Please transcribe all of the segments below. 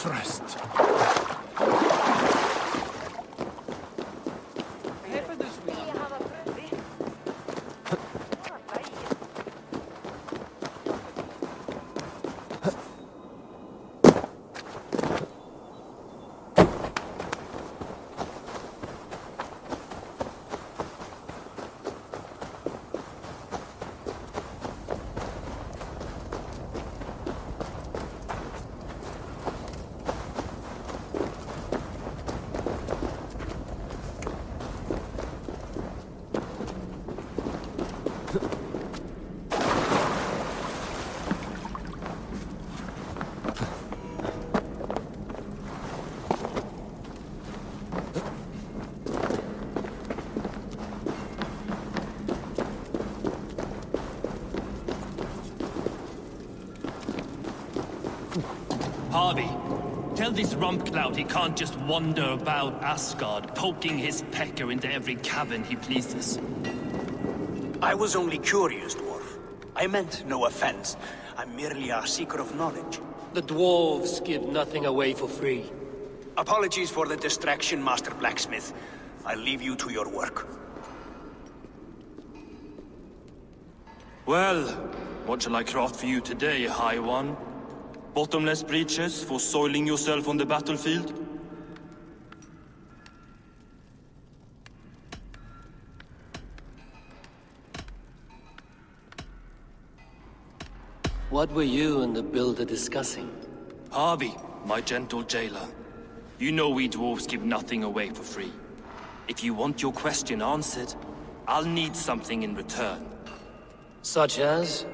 Bifrost. Harvey, tell this rumpcloud he can't just wander about Asgard, poking his pecker into every cabin he pleases. I was only curious, dwarf. I meant no offense. I'm merely a seeker of knowledge. The dwarves give nothing away for free. Apologies for the distraction, Master Blacksmith. I'll leave you to your work. Well, what shall I craft for you today, High One? Bottomless breeches for soiling yourself on the battlefield? What were you and the builder discussing? Harvey, my gentle jailer. You know we dwarves give nothing away for free. If you want your question answered, I'll need something in return. Such as?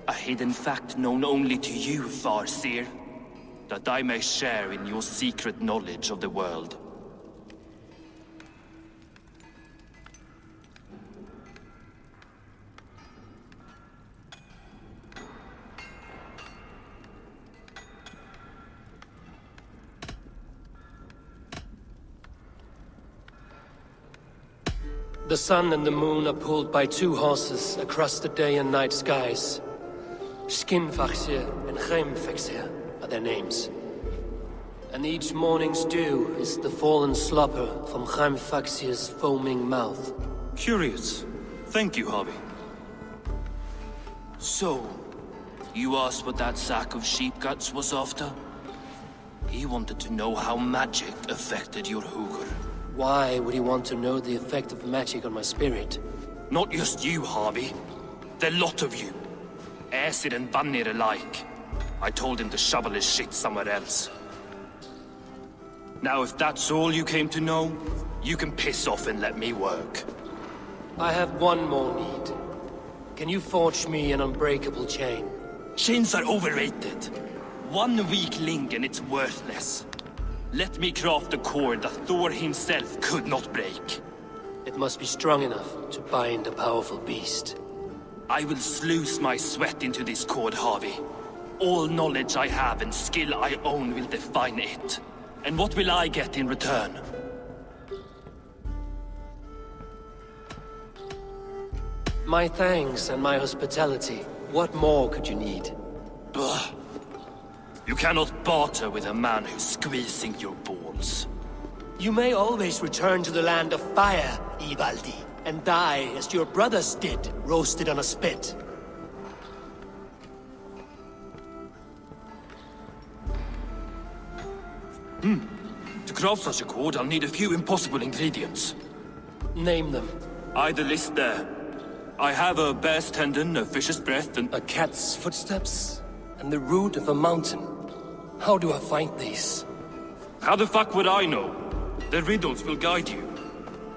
A hidden fact known only to you, Farseer. That I may share in your secret knowledge of the world. The sun and the moon are pulled by two horses across the day and night skies. Skinfaxir and Geimfaxir are their names. And each morning's dew is the fallen slobber from Geimfaxir's foaming mouth. Curious. Thank you, Harvey. So, you asked what that sack of sheep guts was after? He wanted to know how magic affected your hugr. Why would he want to know the effect of magic on my spirit? Not just you, Harvey. The lot of you. Aesir and Vanir alike. I told him to shovel his shit somewhere else. Now if that's all you came to know, you can piss off and let me work. I have one more need. Can you forge me an unbreakable chain? Chains are overrated. One weak link and it's worthless. Let me craft a cord that Thor himself could not break. It must be strong enough to bind a powerful beast. I will sluice my sweat into this cord, Harvey. All knowledge I have and skill I own will define it. And what will I get in return? My thanks and my hospitality. What more could you need? Ugh. You cannot barter with a man who's squeezing your balls. You may always return to the land of fire, Ivaldi, and die as your brothers did, roasted on a spit. To craft such a cord, I'll need a few impossible ingredients. Name them. The list there. I have a bear's tendon, a fish's breath, and... A cat's footsteps, and the root of a mountain. How do I find these? How the fuck would I know? The riddles will guide you.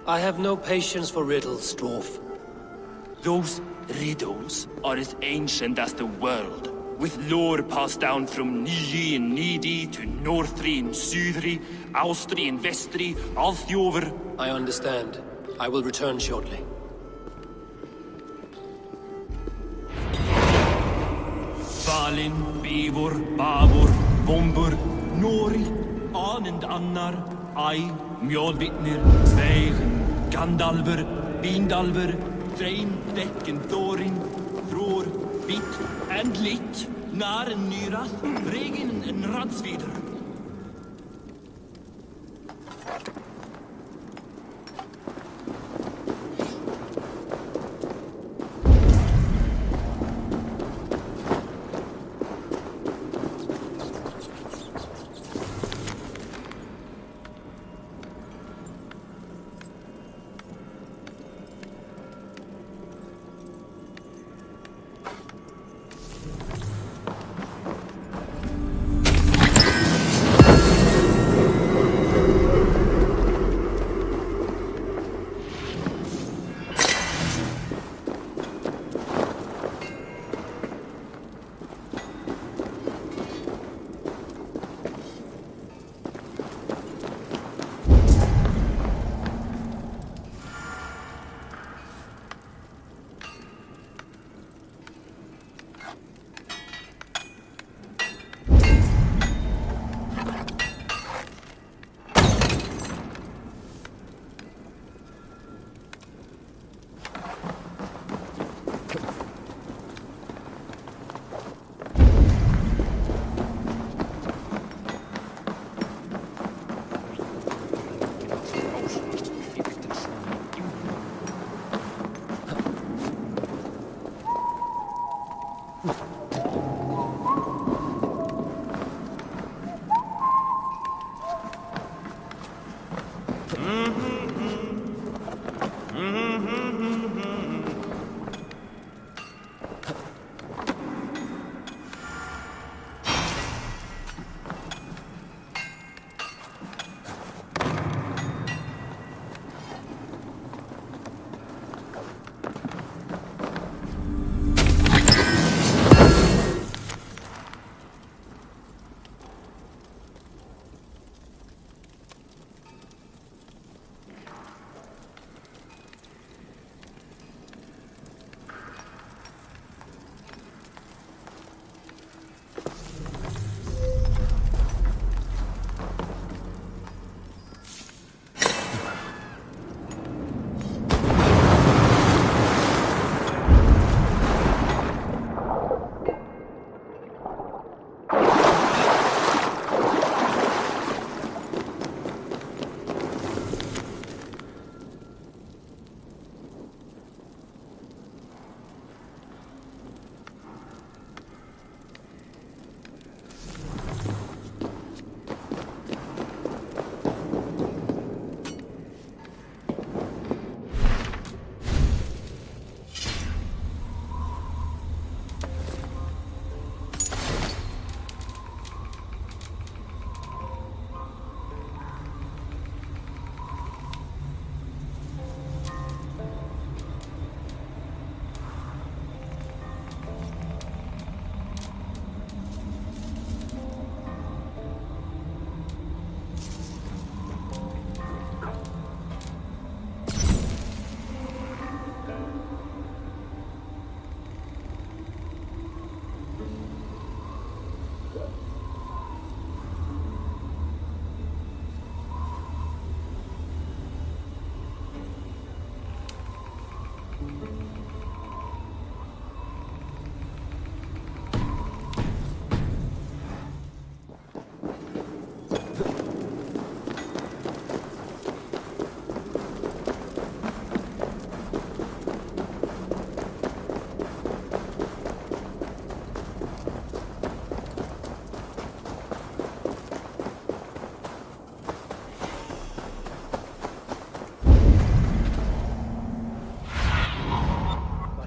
I have no patience for riddles, dwarf. Those riddles are as ancient as the world, with lore passed down from Niji and Nidi to Northri and Sudri, Austri and Vestri, Althjover. I understand. I will return shortly. Valin, Bivor, Bavor, Bombur, Nori, Anand Annar, Ai, Mjolvitnir, Veig, Gandalver, Bindalver, Thrain, Dekken, Thorin, Thror, Bit, and Lit, Nar and Nyrath, Regin and Radsvider.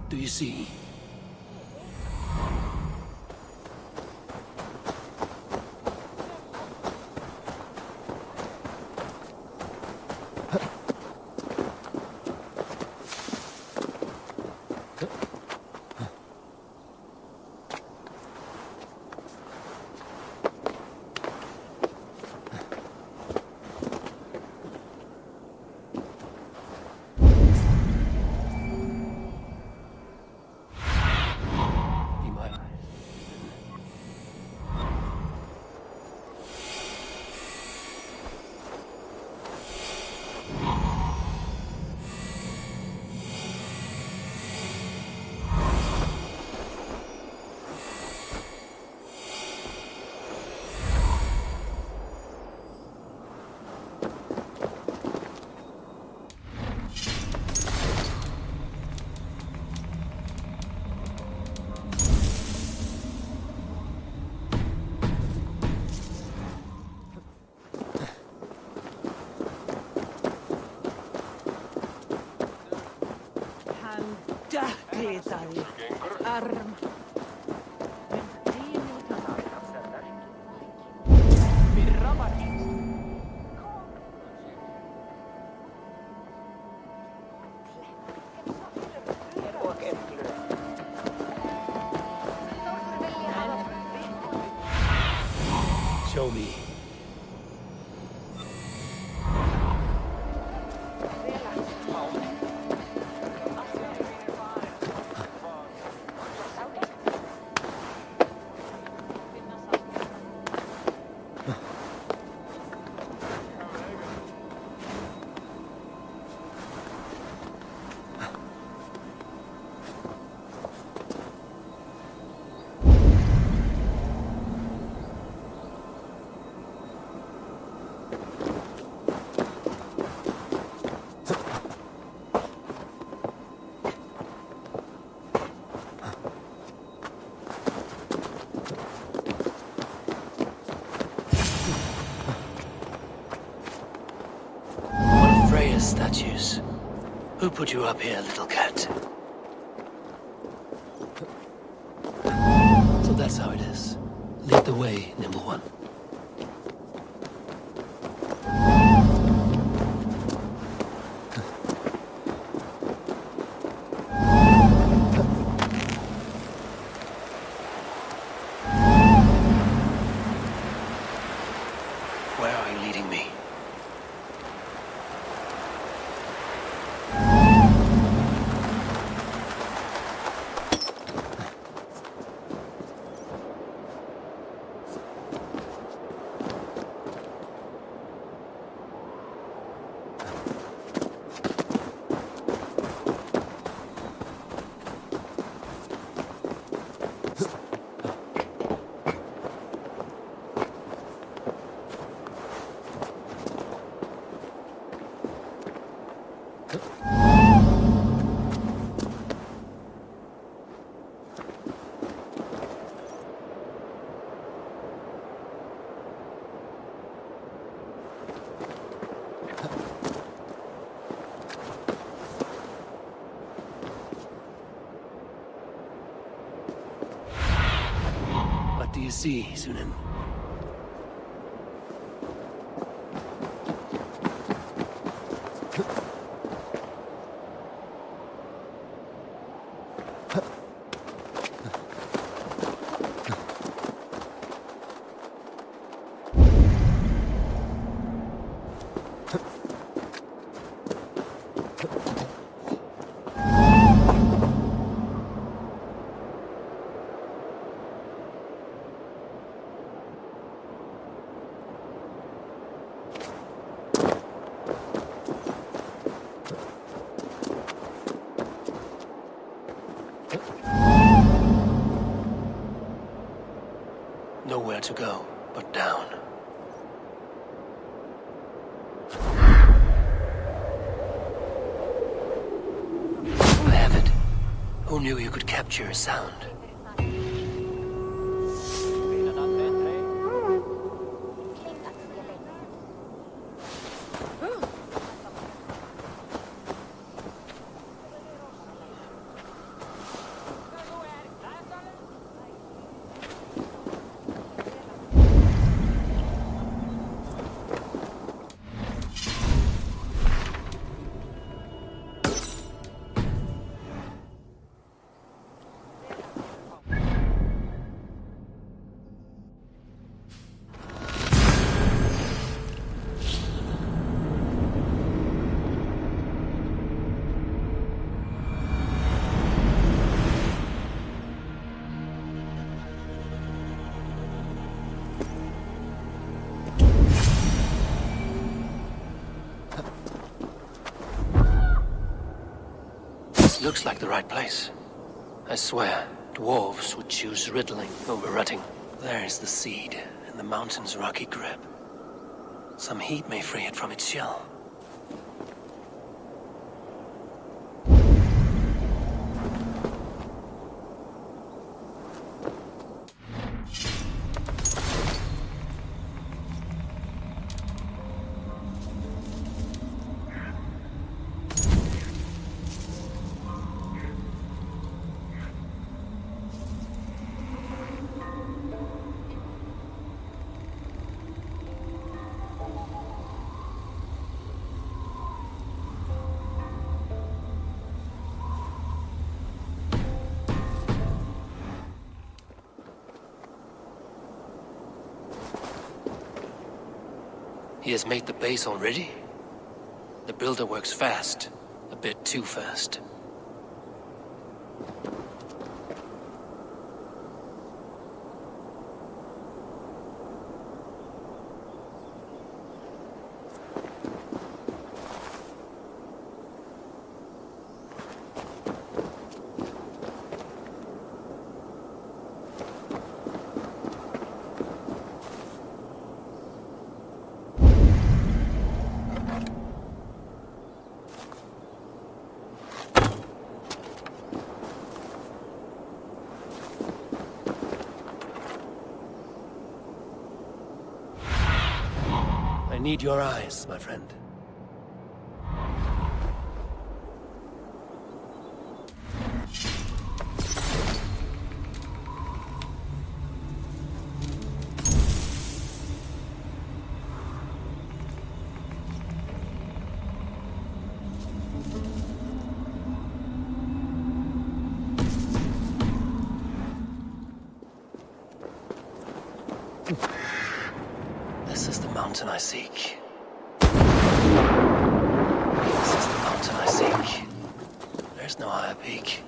Do you see? Arm. Show me. statues. Who put you up here, little cat? So that's how it is. Lead the way, nimble one. Where are you leading me? What do you see, Sunan? Nowhere to go but down. I have it. Who knew you could capture a sound? Looks like the right place. I swear, dwarves would choose riddling over rutting. There's the seed in the mountain's rocky grip. Some heat may free it from its shell. He has made the base already? The builder works fast. A bit too fast. I need your eyes, my friend. This is the mountain I seek. This is the mountain I seek. There's no higher peak.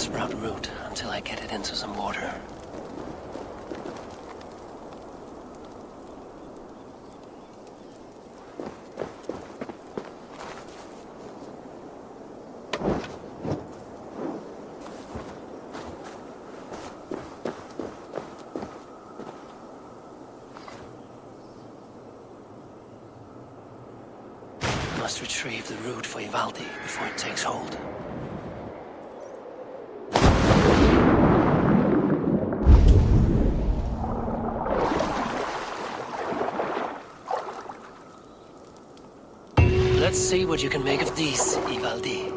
sprout root until I get it into some water. I must retrieve the root for Ivaldi before it takes hold. Let's see what you can make of these, Ivaldi.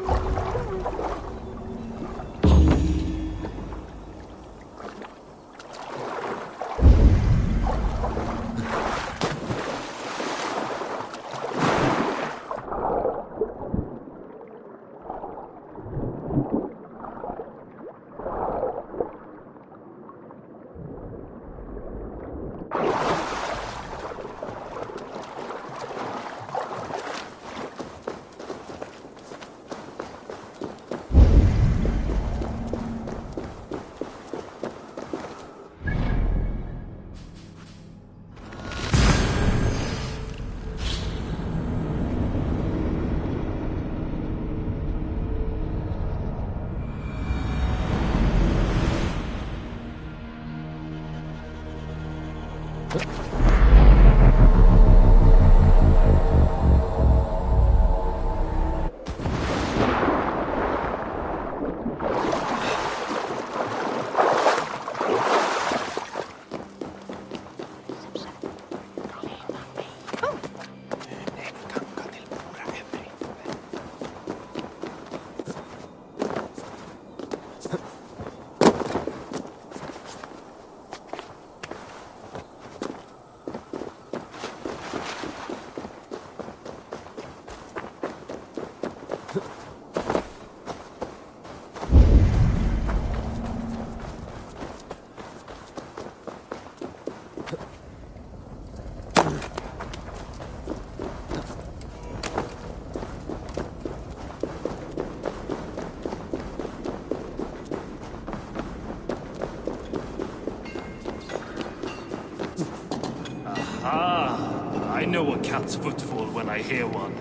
I know a cat's footfall when I hear one.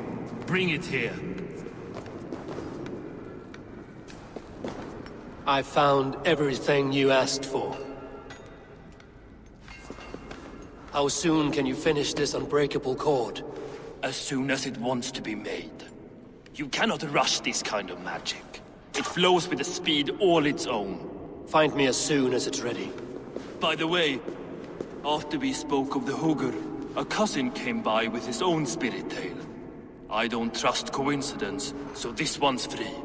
Bring it here. I found everything you asked for. How soon can you finish this unbreakable cord? As soon as it wants to be made. You cannot rush this kind of magic. It flows with a speed all its own. Find me as soon as it's ready. By the way, after we spoke of the Hugr, a cousin came by with his own spirit tale. I don't trust coincidence, so this one's free.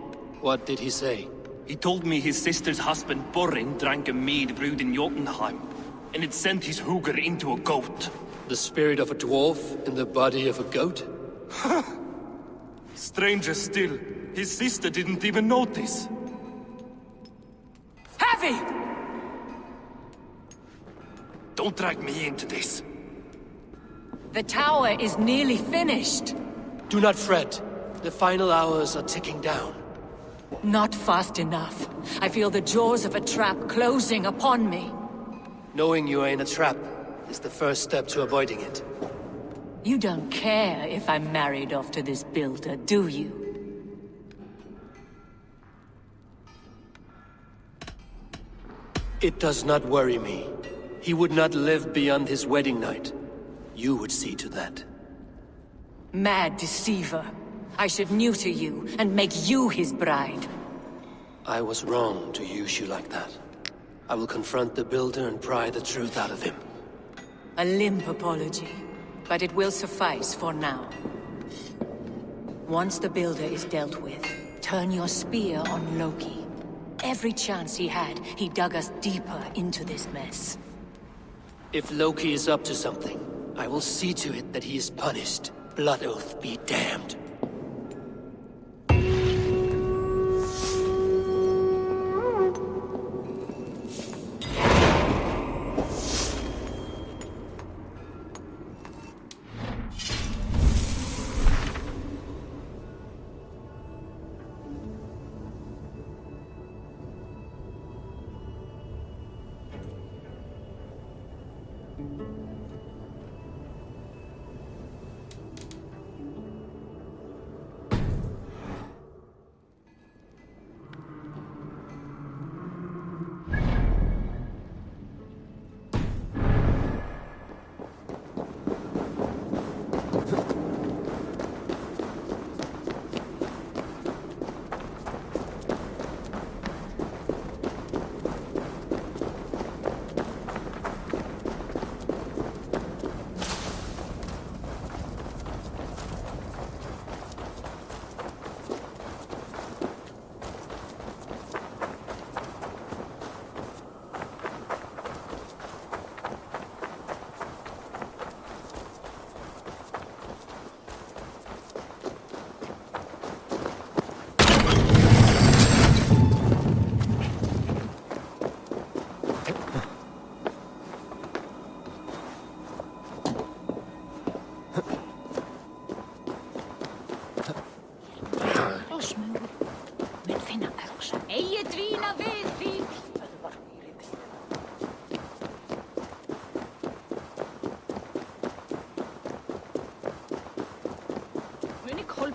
What did he say? He told me his sister's husband Borin drank a mead brewed in Jotunheim, and it sent his Hugr into a goat. The spirit of a dwarf in the body of a goat? Stranger still, his sister didn't even notice. Heavy! Don't drag me into this. The tower is nearly finished. Do not fret. The final hours are ticking down. Not fast enough. I feel the jaws of a trap closing upon me. Knowing you are in a trap is the first step to avoiding it. You don't care if I'm married off to this builder, do you? It does not worry me. He would not live beyond his wedding night. You would see to that. Mad deceiver. I should neuter you and make you his bride. I was wrong to use you like that. I will confront the builder and pry the truth out of him. A limp apology, but it will suffice for now. Once the builder is dealt with, turn your spear on Loki. Every chance he had, he dug us deeper into this mess. If Loki is up to something, I will see to it that he is punished. Blood Oath be damned.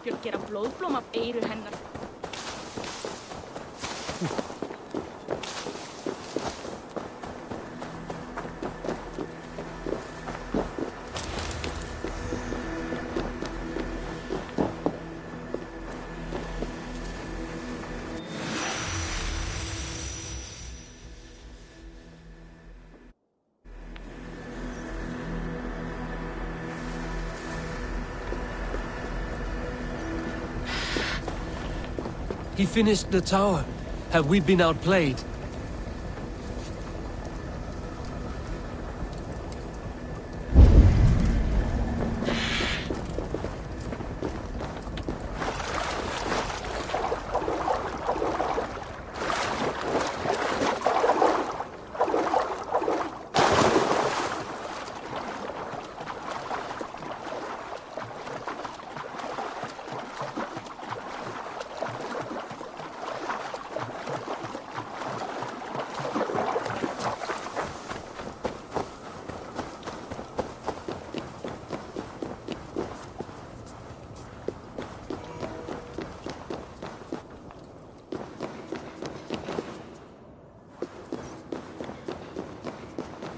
algjört gera blóðblóm af eyru hennar. He finished the tower. Have we been outplayed?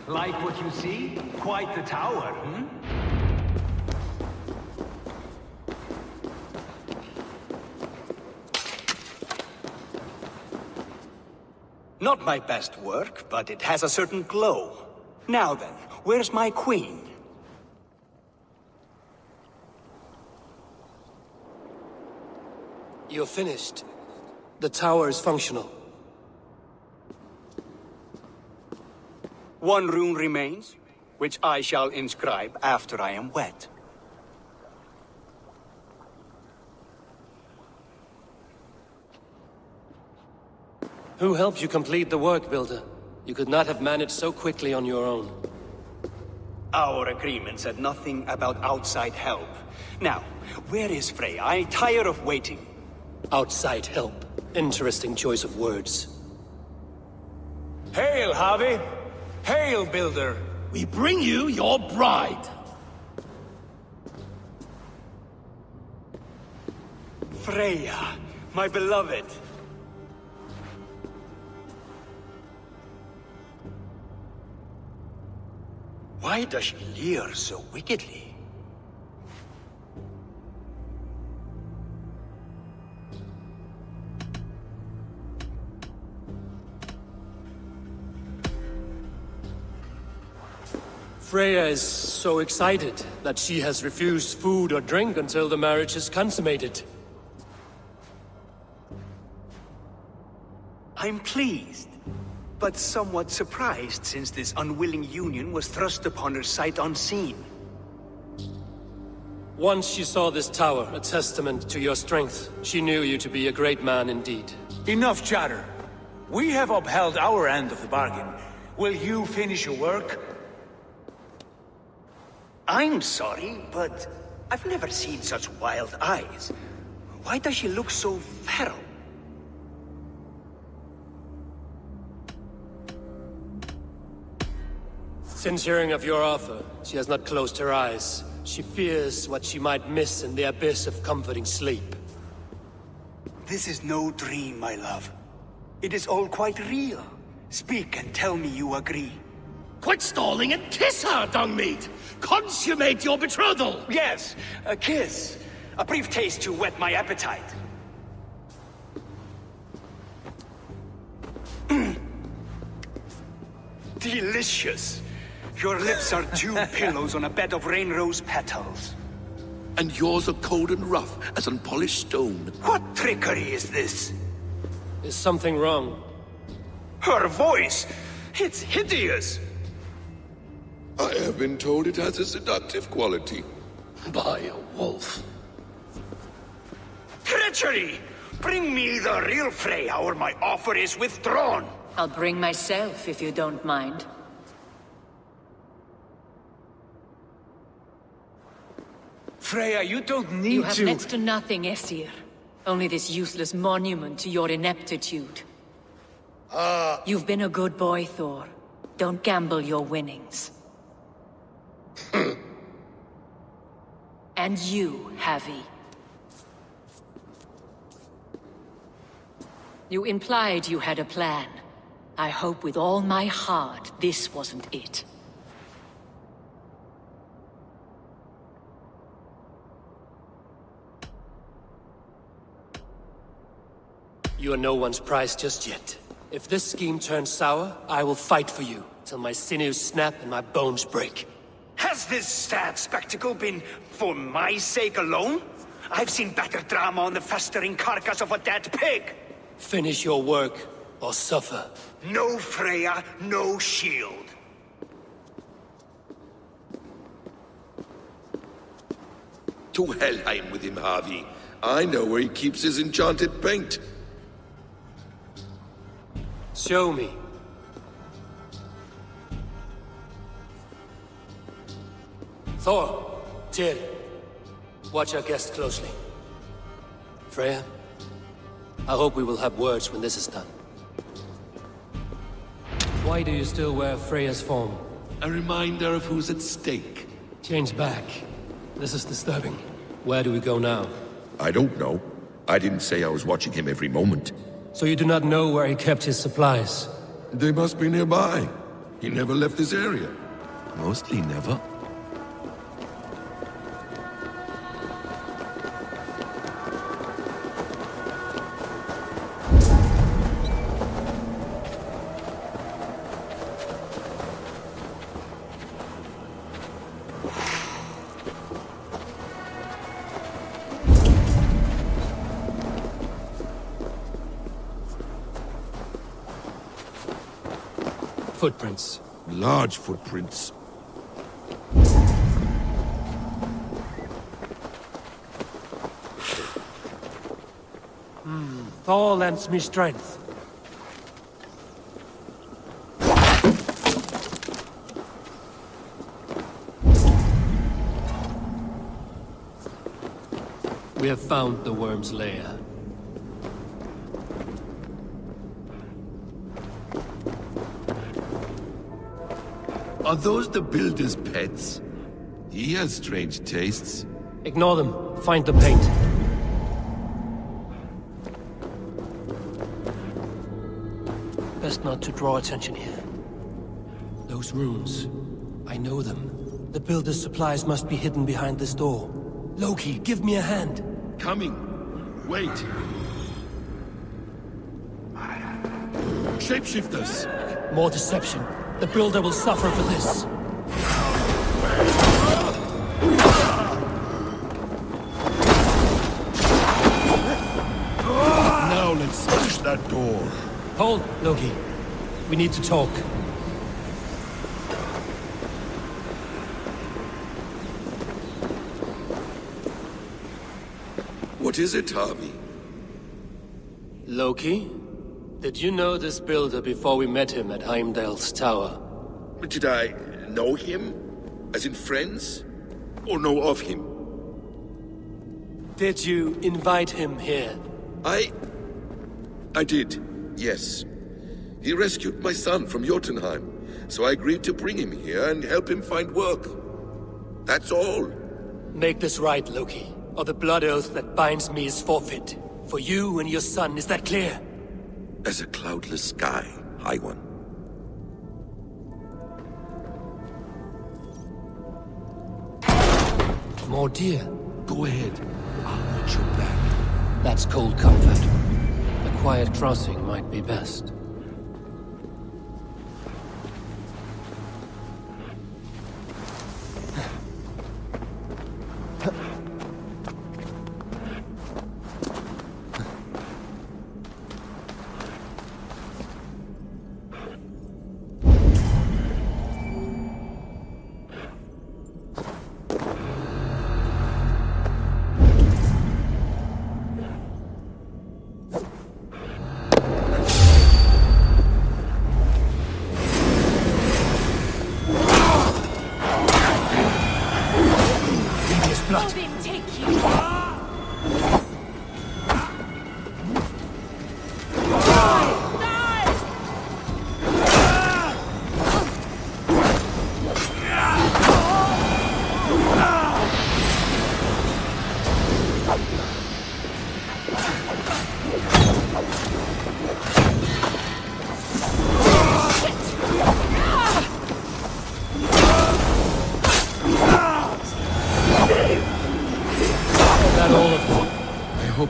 Like what you see? Quite the tower, hmm? Not my best work, but it has a certain glow. Now then, where's my queen? You're finished. The tower is functional. One rune remains, which I shall inscribe after I am wed. Who helped you complete the work, Builder? You could not have managed so quickly on your own. Our agreement said nothing about outside help. Now, where is Freya? I tire of waiting. Outside help. Interesting choice of words. Hail, Harvey! Hail, Builder! We bring you your bride! Freya, my beloved. Why does she leer so wickedly? Freya is so excited that she has refused food or drink until the marriage is consummated. I'm pleased, but somewhat surprised since this unwilling union was thrust upon her sight unseen. Once she saw this tower, a testament to your strength, she knew you to be a great man indeed. Enough chatter. We have upheld our end of the bargain. Will you finish your work? I'm sorry, but I've never seen such wild eyes. Why does she look so feral? Since hearing of your offer, she has not closed her eyes. She fears what she might miss in the abyss of comforting sleep. This is no dream, my love. It is all quite real. Speak and tell me you agree. Quit stalling and kiss her, Dungmeat! Consummate your betrothal! Yes, a kiss. A brief taste to whet my appetite. Delicious. Your lips are dew pillows on a bed of rain rose petals. And yours are cold and rough as unpolished stone. What trickery is this? Is something wrong? Her voice! It's hideous! I have been told it has a seductive quality. By a wolf. Treachery! Bring me the real Freya or my offer is withdrawn! I'll bring myself if you don't mind. Freya, you don't need You have to... next to nothing, Aesir. Only this useless monument to your ineptitude. You've been a good boy, Thor. Don't gamble your winnings. And you, Havi. You implied you had a plan. I hope with all my heart this wasn't it. You are no one's prize just yet. If this scheme turns sour, I will fight for you, till my sinews snap and my bones break. Has this sad spectacle been for my sake alone? I've seen better drama on the festering carcass of a dead pig! Finish your work, or suffer. No Freya, no shield. To Helheim with him, Harvey. I know where he keeps his enchanted paint. Show me. Thor, Tyr, watch our guest closely. Freya, I hope we will have words when this is done. Why do you still wear Freya's form? A reminder of who's at stake. Change back. This is disturbing. Where do we go now? I don't know. I didn't say I was watching him every moment. So you do not know where he kept his supplies? They must be nearby. He never left this area. Mostly never. Footprints. Large footprints. Thor lends me strength. We have found the worm's lair. Are those the builder's pets? He has strange tastes. Ignore them. Find the paint. Best not to draw attention here. Those rooms. I know them. The builder's supplies must be hidden behind this door. Loki, give me a hand. Coming. Wait. Shapeshifters. More deception. The builder will suffer for this. Now let's smash that door. Hold, Loki. We need to talk. What is it, Harvey? Loki? Did you know this builder before we met him at Heimdall's tower? Did I know him? As in friends? Or know of him? Did you invite him here? I did, yes. He rescued my son from Jotunheim, so I agreed to bring him here and help him find work. That's all. Make this right, Loki, or the blood oath that binds me is forfeit. For you and your son, is that clear? As a cloudless sky, High One. More deer. Go ahead. I'll watch your back. That's cold comfort. A quiet crossing might be best. Odin, take you!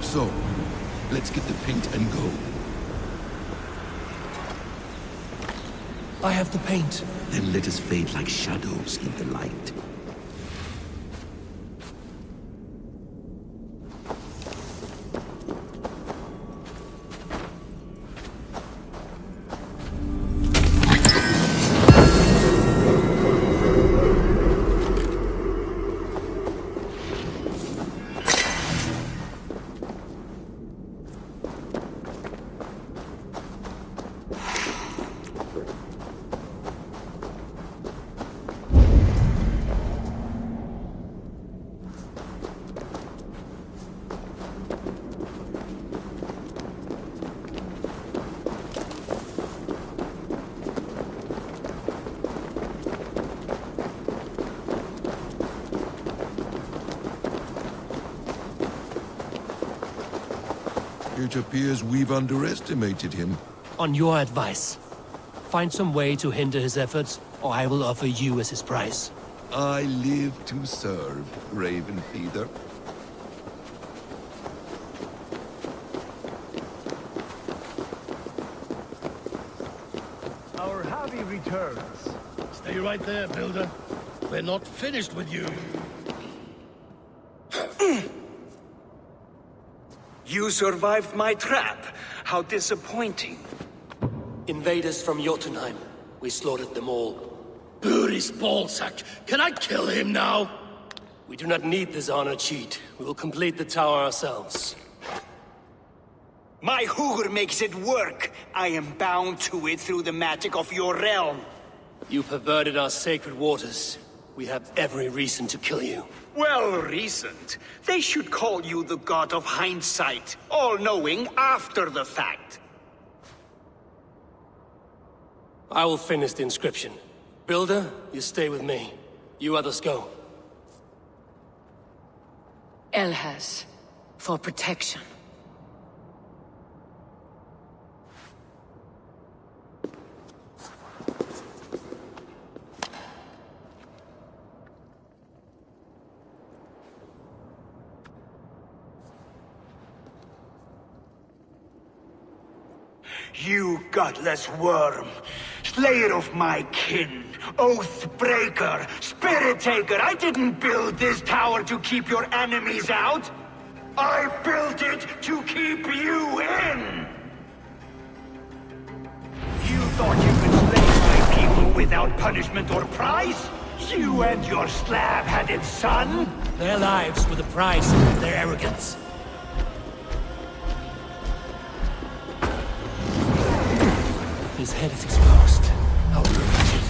hope so. Let's get the paint and go. I have the paint. Then let us fade like shadows in the light. It appears we've underestimated him. On your advice, find some way to hinder his efforts, or I will offer you as his prize. I live to serve, Raven Feeder. Our hobby returns. Stay right there, Builder. We're not finished with you. You survived my trap. How disappointing. Invaders from Jotunheim. We slaughtered them all. Buri's ballsack. Can I kill him now? We do not need this honor cheat. We will complete the tower ourselves. My Hugr makes it work. I am bound to it through the magic of your realm. You perverted our sacred waters. We have every reason to kill you. Well reasoned. They should call you the god of hindsight, all-knowing after the fact. I will finish the inscription. Builder, you stay with me. You others go. Elhaz, for protection. You godless worm, slayer of my kin, oath breaker, spirit taker, I didn't build this tower to keep your enemies out. I built it to keep you in. You thought you could slay my people without punishment or prize? You and your slab-headed son? Their lives were the price of their arrogance. His head is exposed. How revenge it.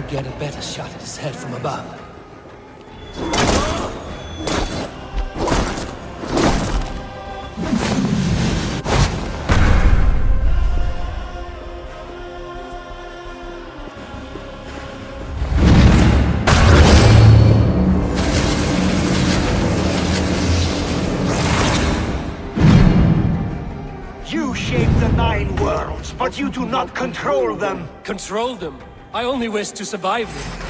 Get a better shot at his head from above. You shape the 9 worlds, but you do not control them. Control them? I only wish to survive them.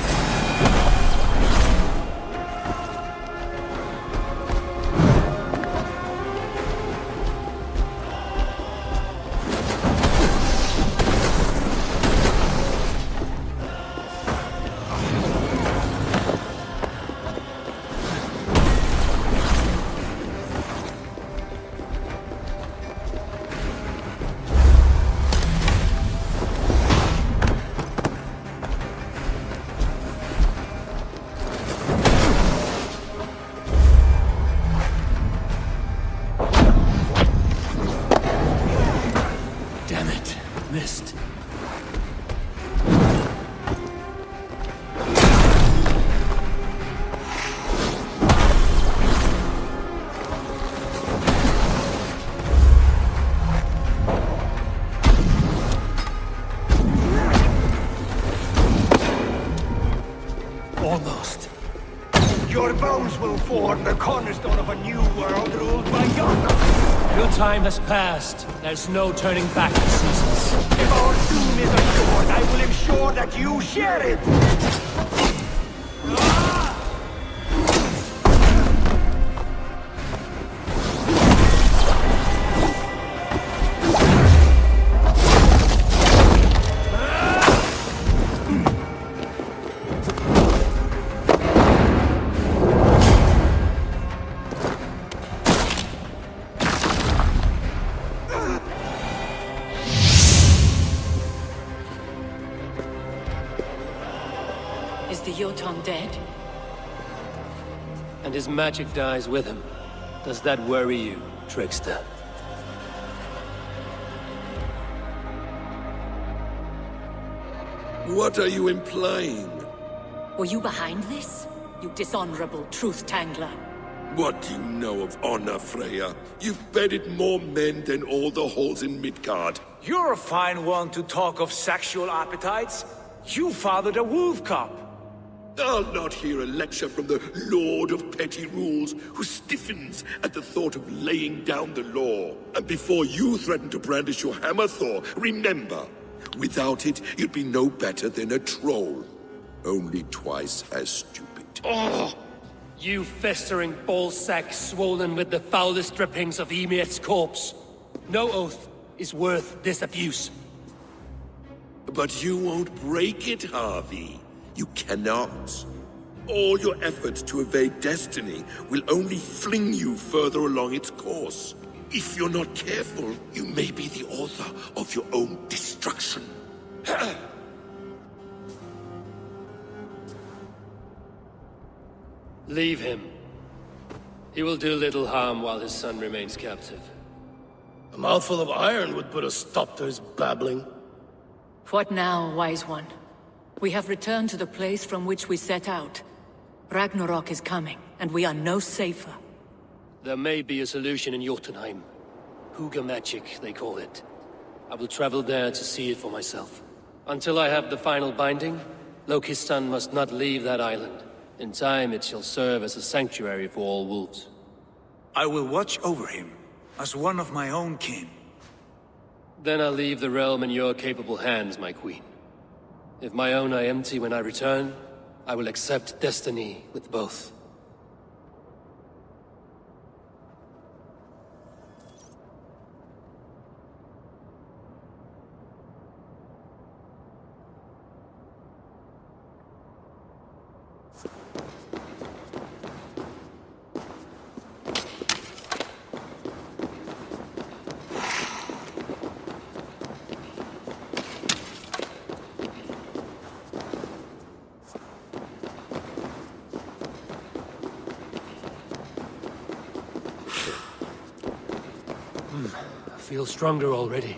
Your bones will form the cornerstone of a new world ruled by Gotham. Your time has passed. There's no turning back, Caesar. If our doom is assured, I will ensure that you share it! Is the Jotun dead? And his magic dies with him. Does that worry you, trickster? What are you implying? Were you behind this? You dishonorable truth-tangler. What do you know of honor, Freya? You've bedded more men than all the halls in Midgard. You're a fine one to talk of sexual appetites. You fathered a wolf cub. I'll not hear a lecture from the Lord of Petty Rules, who stiffens at the thought of laying down the law. And before you threaten to brandish your hammer, Thor, remember, without it, you'd be no better than a troll. Only twice as stupid. Oh! You festering ballsack swollen with the foulest drippings of Ymir's corpse. No oath is worth this abuse. But you won't break it, Harvey. You cannot. All your efforts to evade destiny will only fling you further along its course. If you're not careful, you may be the author of your own destruction. Leave him. He will do little harm while his son remains captive. A mouthful of iron would put a stop to his babbling. What now, wise one? We have returned to the place from which we set out. Ragnarok is coming, and we are no safer. There may be a solution in Jotunheim. Huga magic, they call it. I will travel there to see it for myself. Until I have the final binding, Loki's son must not leave that island. In time, it shall serve as a sanctuary for all wolves. I will watch over him, as one of my own kin. Then I'll leave the realm in your capable hands, my queen. If my own are empty when I return, I will accept destiny with both. I feel stronger already.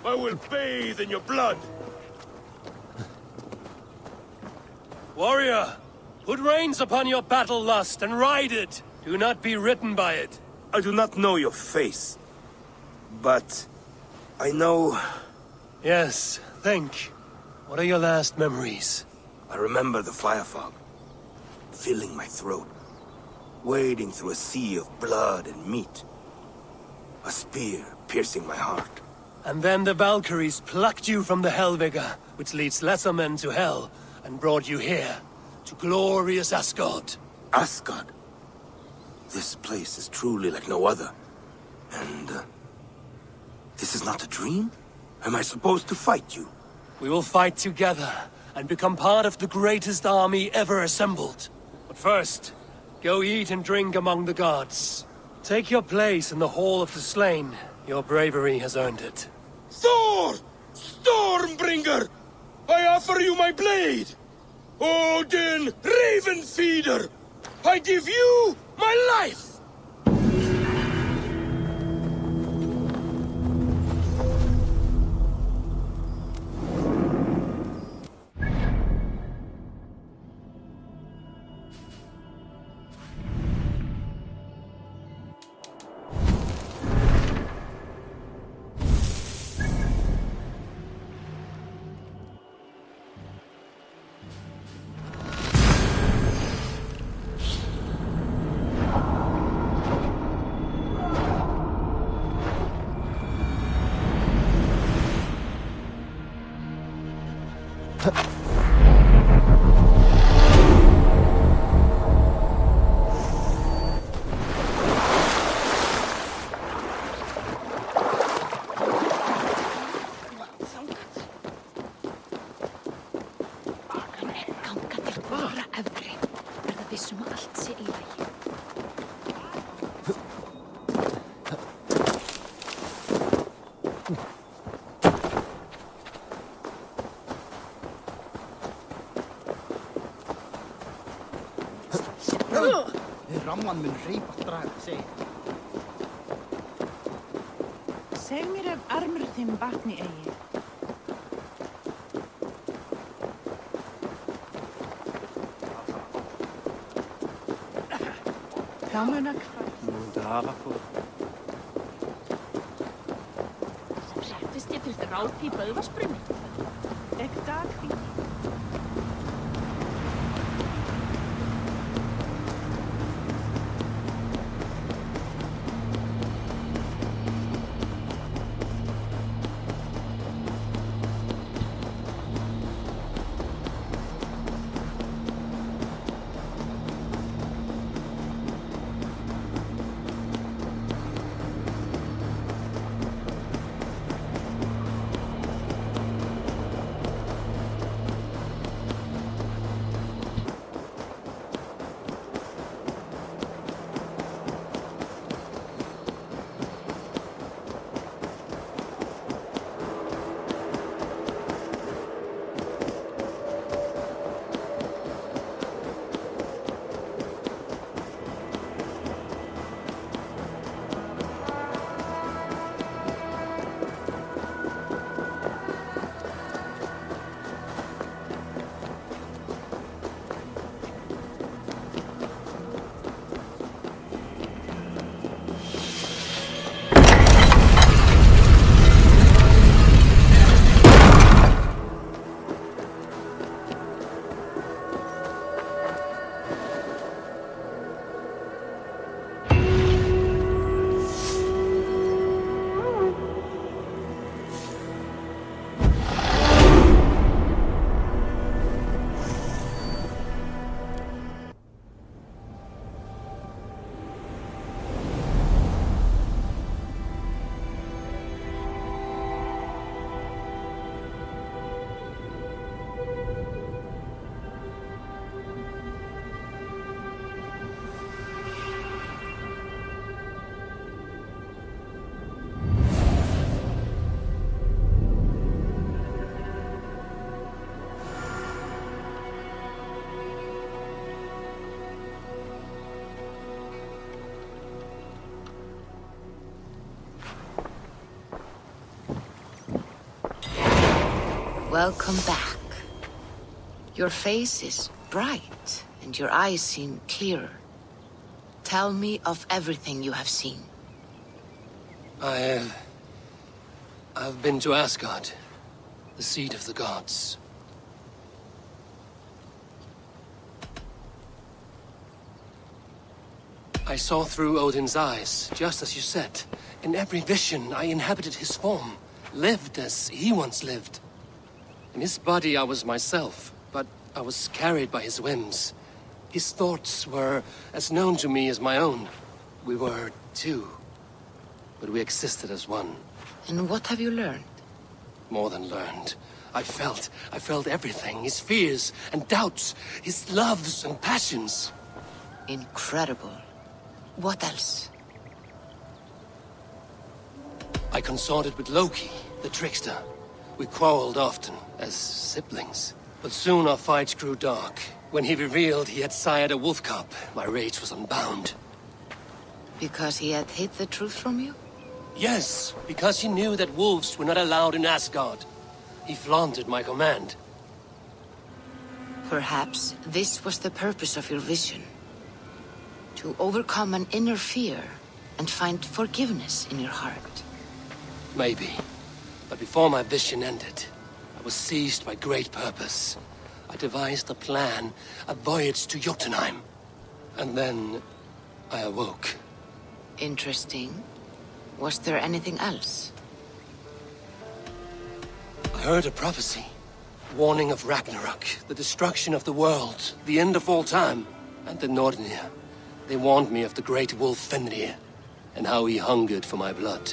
I will bathe in your blood. Warrior, put reins upon your battle lust and ride it. Do not be ridden by it. I do not know your face, but I know... Yes, think. What are your last memories? I remember the fire fog, filling my throat, wading through a sea of blood and meat. A spear piercing my heart. And then the Valkyries plucked you from the Helvigga, which leads lesser men to hell, and brought you here, to glorious Asgard. Asgard? This place is truly like no other. And, this is not a dream? Am I supposed to fight you? We will fight together, and become part of the greatest army ever assembled. But first, go eat and drink among the gods. Take your place in the Hall of the Slain. Your bravery has earned it. Thor! Stormbringer! I offer you my blade! Odin, Raven Feeder! I give you my life! Ramman mun reypa draga, segi. Seg mér ef armur þinn batni eigi. Þá mun að hvað? Nú draga på. Sem settist ég til drápi í böðvarsbrunni. Ek dag því. Welcome back. Your face is bright, and your eyes seem clearer. Tell me of everything you have seen. I've been to Asgard, the seat of the gods. I saw through Odin's eyes, just as you said. In every vision, I inhabited his form, lived as he once lived. In his body, I was myself, but I was carried by his whims. His thoughts were as known to me as my own. We were two, but we existed as one. And what have you learned? More than learned. I felt everything. His fears and doubts, his loves and passions. Incredible. What else? I consorted with Loki, the trickster. We quarreled often, as siblings. But soon our fights grew dark. When he revealed he had sired a wolf cub, my rage was unbound. Because he had hid the truth from you? Yes, because he knew that wolves were not allowed in Asgard. He flaunted my command. Perhaps this was the purpose of your vision. To overcome an inner fear and find forgiveness in your heart. Maybe. But before my vision ended, I was seized by great purpose. I devised a plan, a voyage to Jotunheim. And then I awoke. Interesting. Was there anything else? I heard a prophecy. Warning of Ragnarok, the destruction of the world, the end of all time. And the Nornir. They warned me of the great wolf Fenrir, and how he hungered for my blood.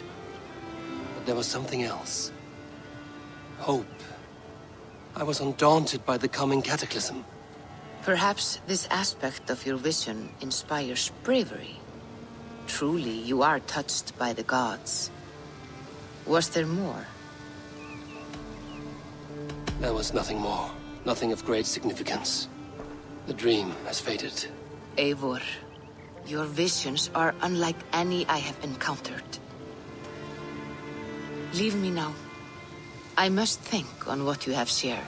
But there was something else. Hope. I was undaunted by the coming cataclysm. Perhaps this aspect of your vision inspires bravery. Truly, you are touched by the gods. Was there more? There was nothing more. Nothing of great significance. The dream has faded. Eivor, your visions are unlike any I have encountered. Leave me now. I must think on what you have shared.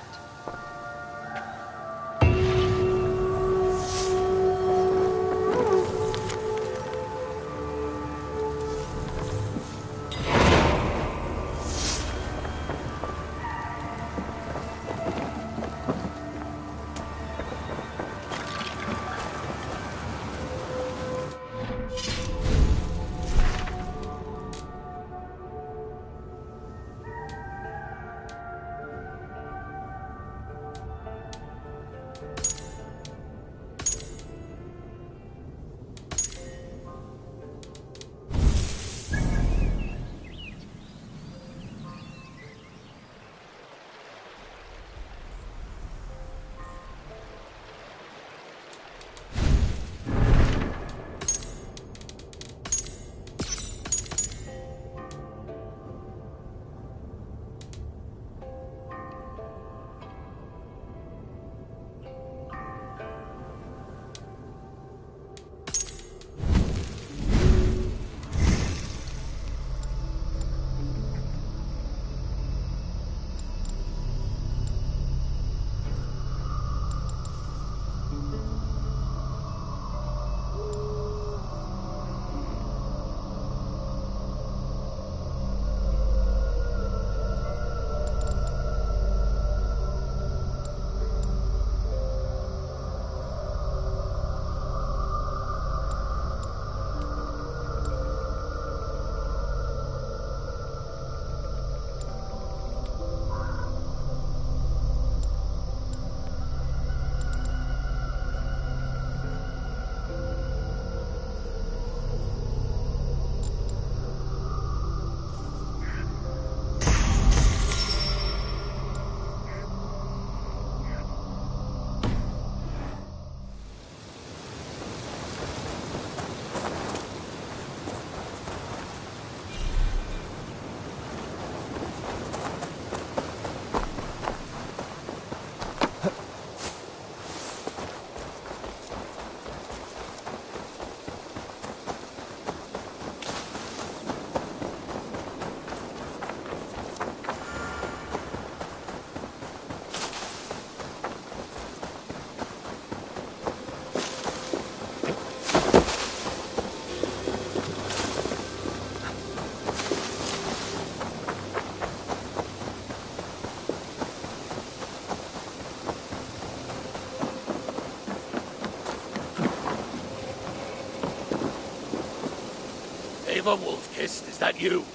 Ava Wolfkist, is that you?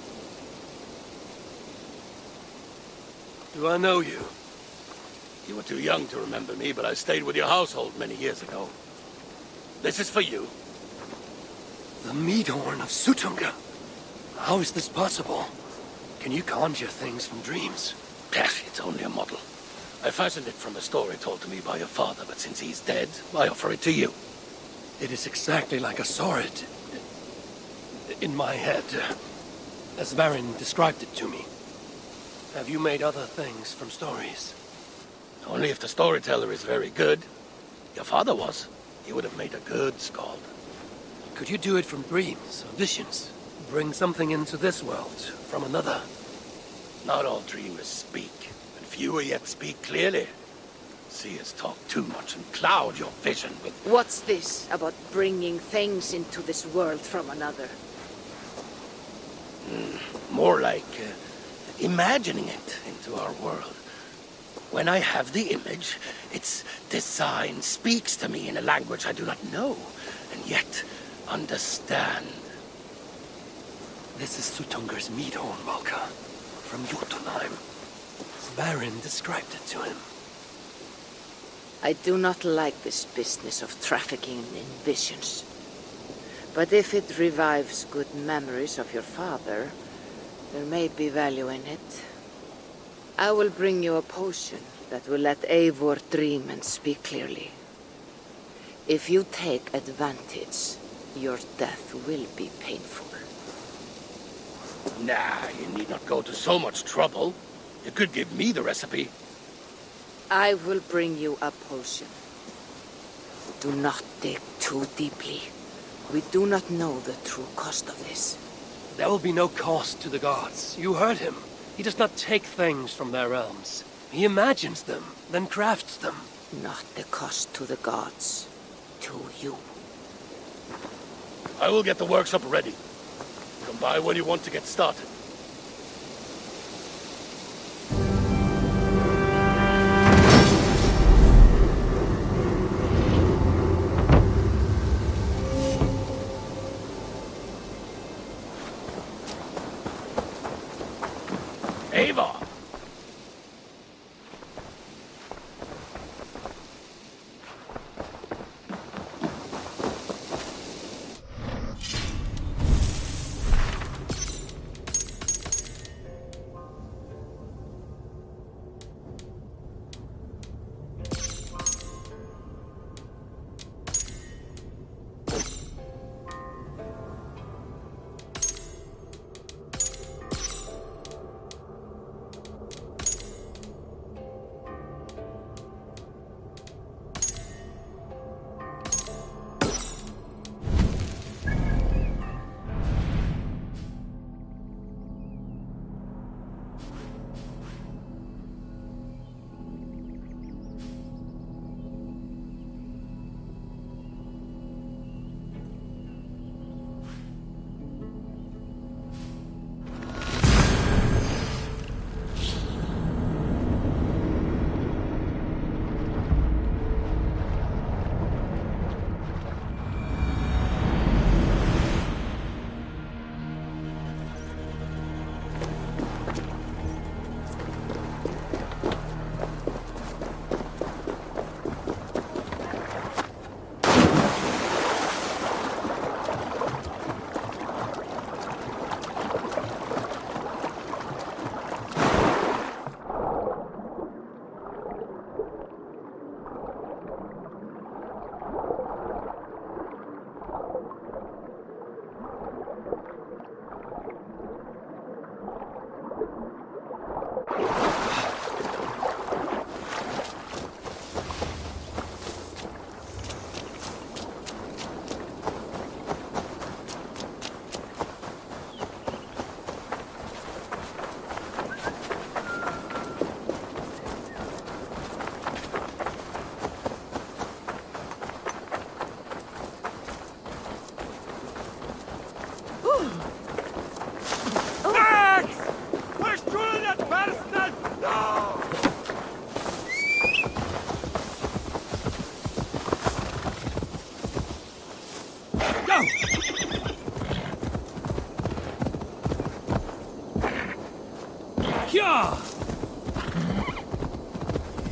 Do I know you? You were too young to remember me, but I stayed with your household many years ago. This is for you. The meat horn of Sutunga. How is this possible? Can you conjure things from dreams? It's only a model. I fashioned it from a story told to me by your father, but since he's dead, I offer it to you. It is exactly like I saw it in my head, as Varin described it to me. Have you made other things from stories? Only if the storyteller is very good. Your father was. He would have made a good skald. Could you do it from dreams or visions? Bring something into this world from another? Not all dreamers speak, and fewer yet speak clearly. Seers talk too much and cloud your vision with... What's this about bringing things into this world from another? More like imagining it into our world. When I have the image, its design speaks to me in a language I do not know, and yet understand. This is Sutunger's meat horn, Valka, from Jotunheim. Varin described it to him. I do not like this business of trafficking in visions. But if it revives good memories of your father, there may be value in it. I will bring you a potion that will let Eivor dream and speak clearly. If you take advantage, your death will be painful. Nah, you need not go to so much trouble. You could give me the recipe. I will bring you a potion. Do not dig too deeply. We do not know the true cost of this. There will be no cost to the gods. You heard him. He does not take things from their realms. He imagines them, then crafts them. Not the cost to the gods. To you. I will get the workshop ready. Come by when you want to get started. Ava!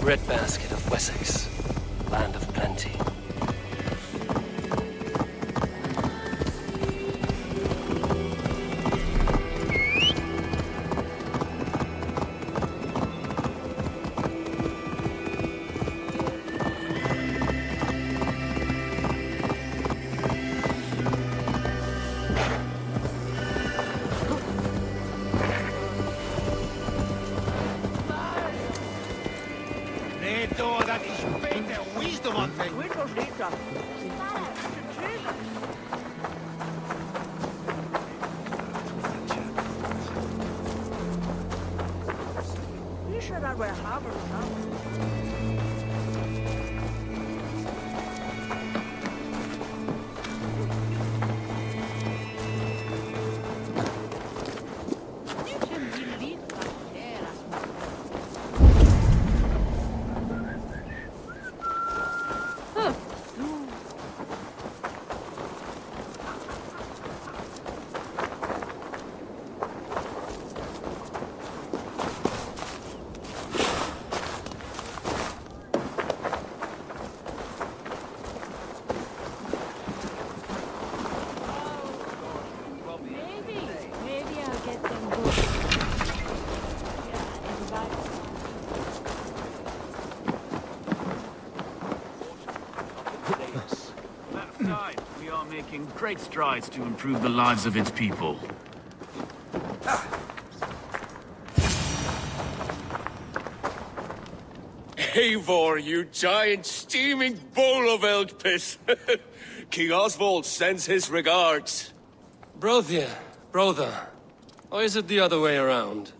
Red basket of Wessex, land of plenty. Maybe I'll get them both. We are making great strides to improve the lives of its people. Eivor, you giant steaming bowl of elk piss! King Oswald sends his regards. Brothia, brother. Or is it the other way around?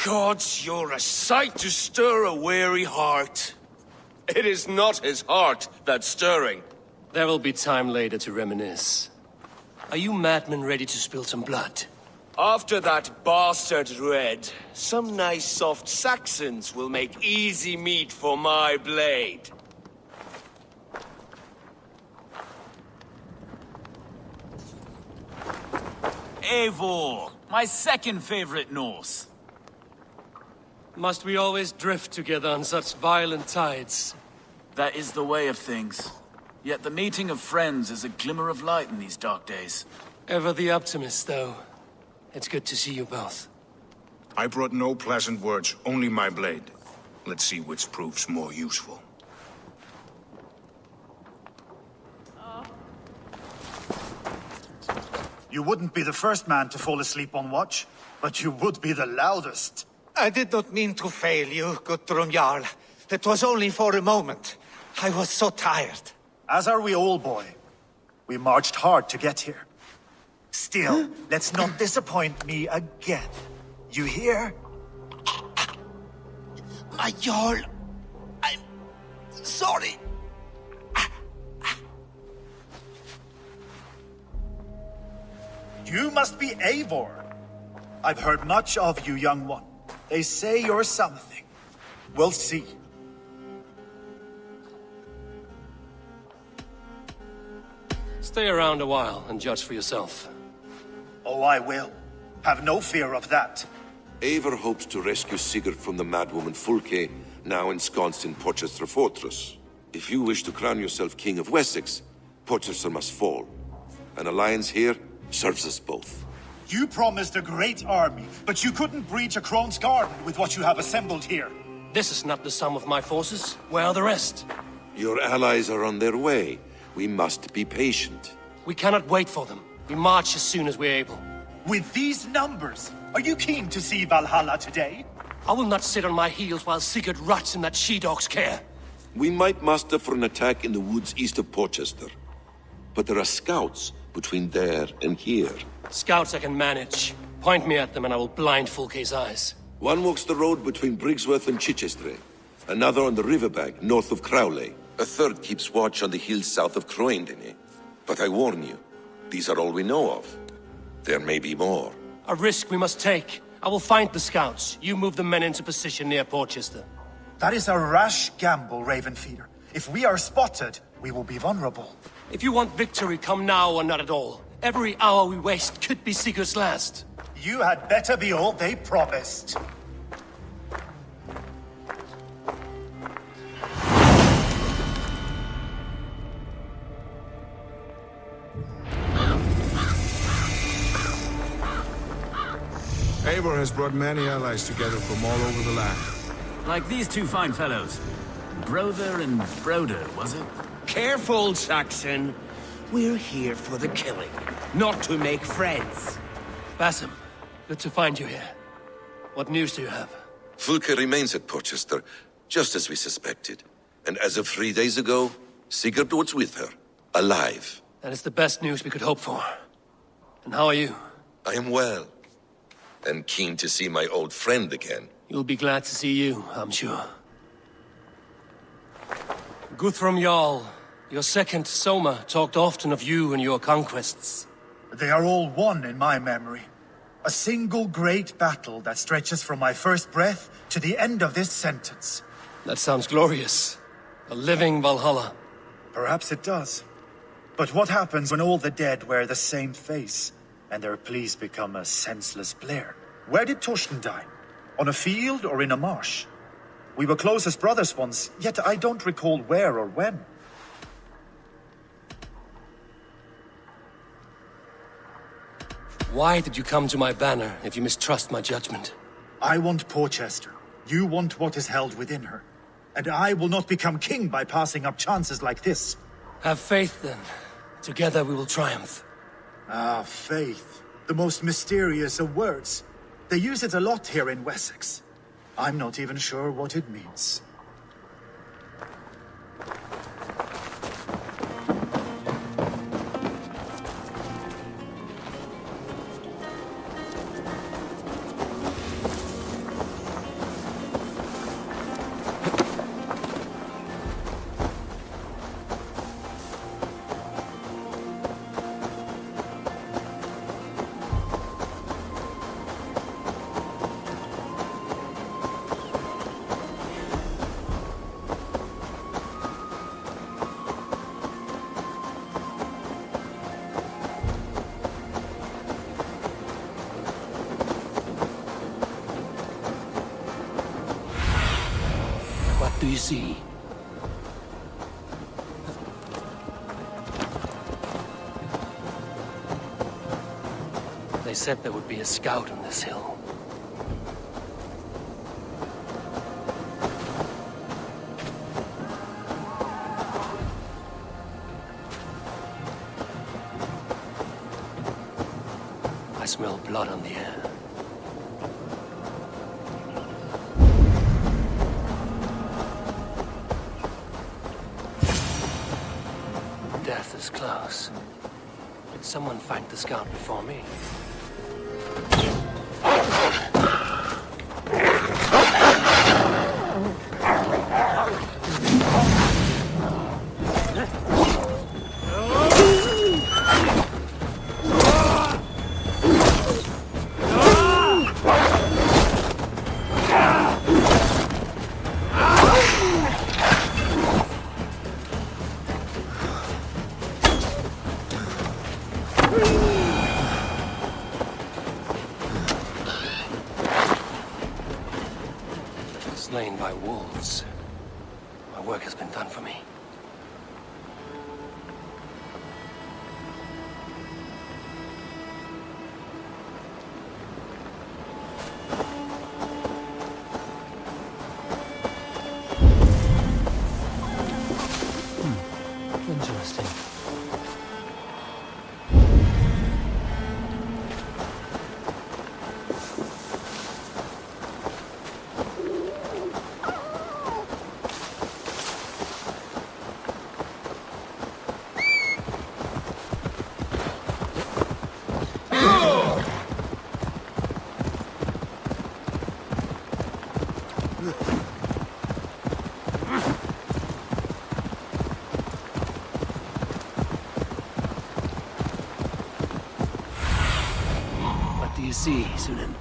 Gods, you're a sight to stir a weary heart. It is not his heart that's stirring. There will be time later to reminisce. Are you madmen ready to spill some blood? After that bastard Red, some nice soft Saxons will make easy meat for my blade. Eivor, my second favorite Norse. Must we always drift together on such violent tides? That is the way of things. Yet the meeting of friends is a glimmer of light in these dark days. Ever the optimist, though. It's good to see you both. I brought no pleasant words, only my blade. Let's see which proves more useful. You wouldn't be the first man to fall asleep on watch, but you would be the loudest. I did not mean to fail you, Guthrum Jarl. It was only for a moment. I was so tired. As are we all, boy. We marched hard to get here. Still, let's not disappoint me again. You hear? My Jarl, I'm sorry. You must be Eivor. I've heard much of you, young one. They say you're something. We'll see. Stay around a while and judge for yourself. Oh, I will. Have no fear of that. Eivor hopes to rescue Sigurd from the madwoman Fulke, now ensconced in Porchester Fortress. If you wish to crown yourself King of Wessex, Porchester must fall. An alliance here serves us both. You promised a great army, but you couldn't breach a Crone's garden with what you have assembled here. This is not the sum of my forces. Where are the rest? Your allies are on their way. We must be patient. We cannot wait for them. We march as soon as we're able. With these numbers, are you keen to see Valhalla today? I will not sit on my heels while Sigurd rots in that she-dog's care. We might muster for an attack in the woods east of Porchester. But there are scouts between there and here. Scouts I can manage. Point me at them and I will blind Fulke's eyes. One walks the road between Briggsworth and Chichester. Another on the riverbank north of Crowley. A third keeps watch on the hills south of Croendene. But I warn you, these are all we know of. There may be more. A risk we must take. I will find the scouts. You move the men into position near Porchester. That is a rash gamble, Ravenfeeder. If we are spotted, we will be vulnerable. If you want victory, come now or not at all. Every hour we waste could be Sigurd's last. You had better be all they promised. Eivor has brought many allies together from all over the land. Like these two fine fellows. Brother and Broder, was it? Careful, Saxon. We're here for the killing, not to make friends. Basim, good to find you here. What news do you have? Fulke remains at Porchester, just as we suspected. And as of 3 days ago, Sigurd was with her, alive. That is the best news we could hope for. And how are you? I am well, and keen to see my old friend again. You'll be glad to see you, I'm sure. Guthrum Jarl, your second Soma, talked often of you and your conquests. They are all one in my memory. A single great battle that stretches from my first breath to the end of this sentence. That sounds glorious. A living Valhalla. Perhaps it does. But what happens when all the dead wear the same face, and their pleas become a senseless blare? Where did Torsten die? On a field or in a marsh? We were close as brothers once, yet I don't recall where or when. Why did you come to my banner if you mistrust my judgment? I want Porchester. You want what is held within her. And I will not become king by passing up chances like this. Have faith, then. Together we will triumph. Ah, faith. The most mysterious of words. They use it a lot here in Wessex. I'm not even sure what it means. What do you see? They said there would be a scout on this hill. I smell blood on the air. Death is close. Did someone fight the scout before me? Slain by wolves. My work has been done for me. Interesting. What do you see, Sunan?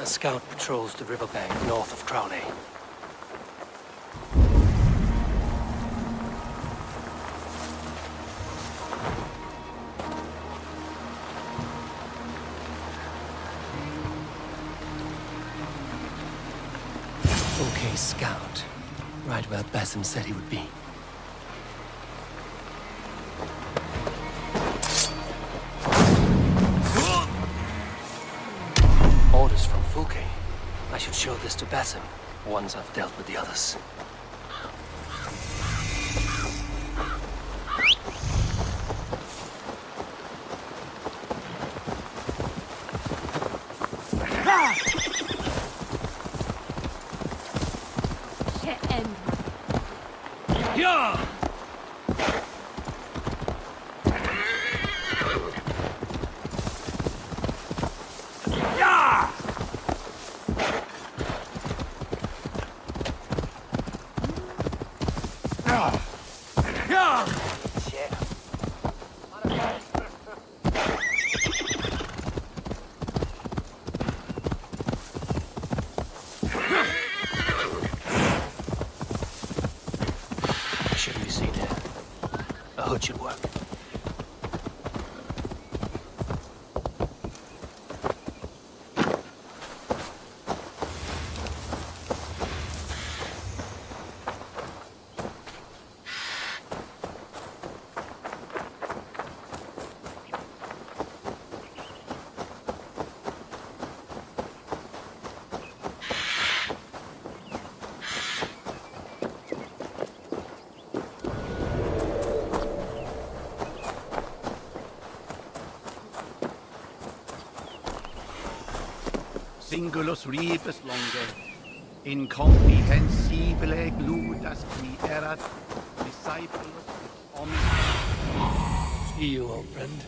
A scout patrols the riverbank north of Crowley. Okay, scout. Right where Basim said he would be. Orders from Fulke. I should show this to Basim once I've dealt with the others. Yeah! Shouldn't be seen here. A hood should work. Singulus rebus longe, incomprehensibile gludas qui erat, discipulus omnis. See you, old friend.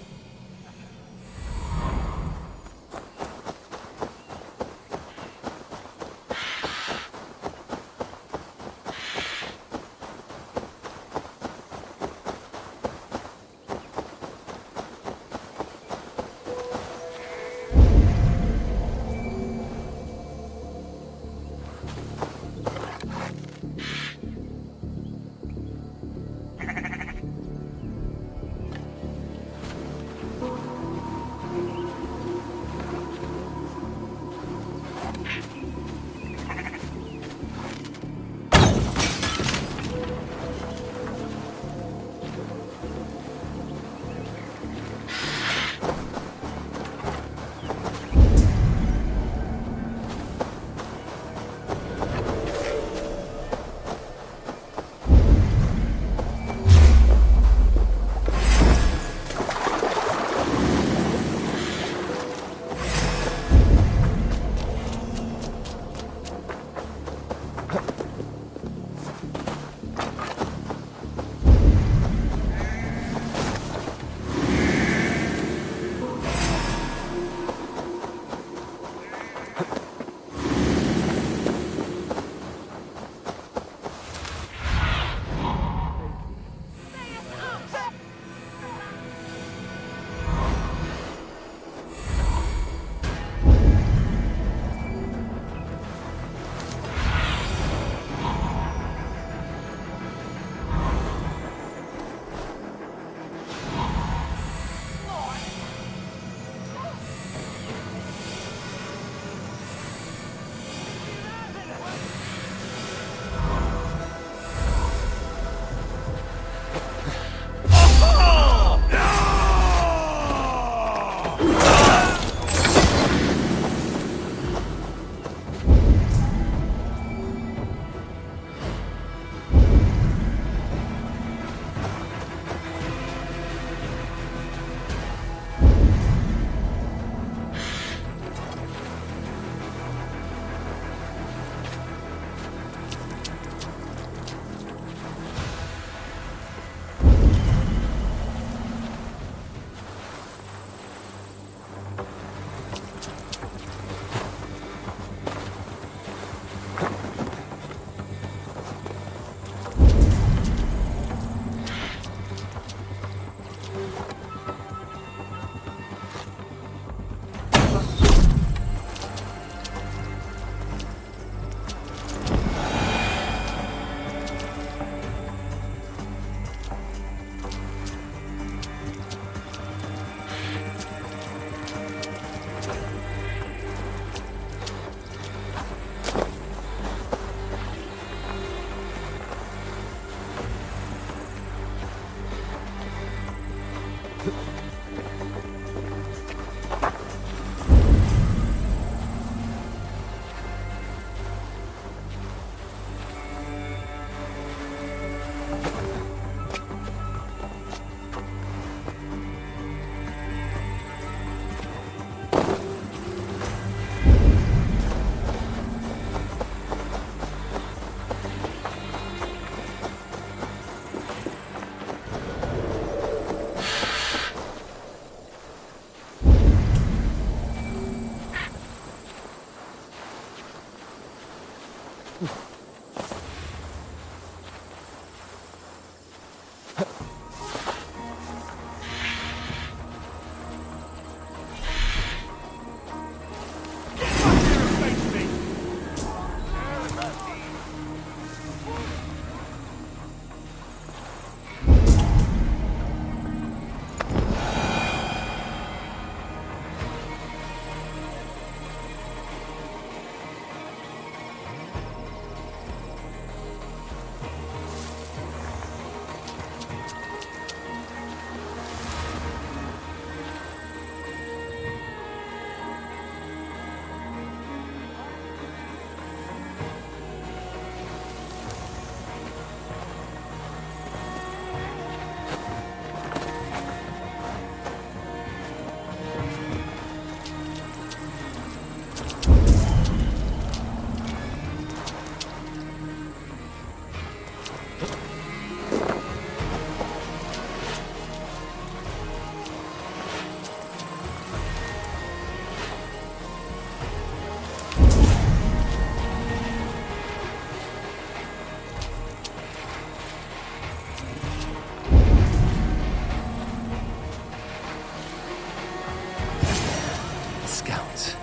Scouts.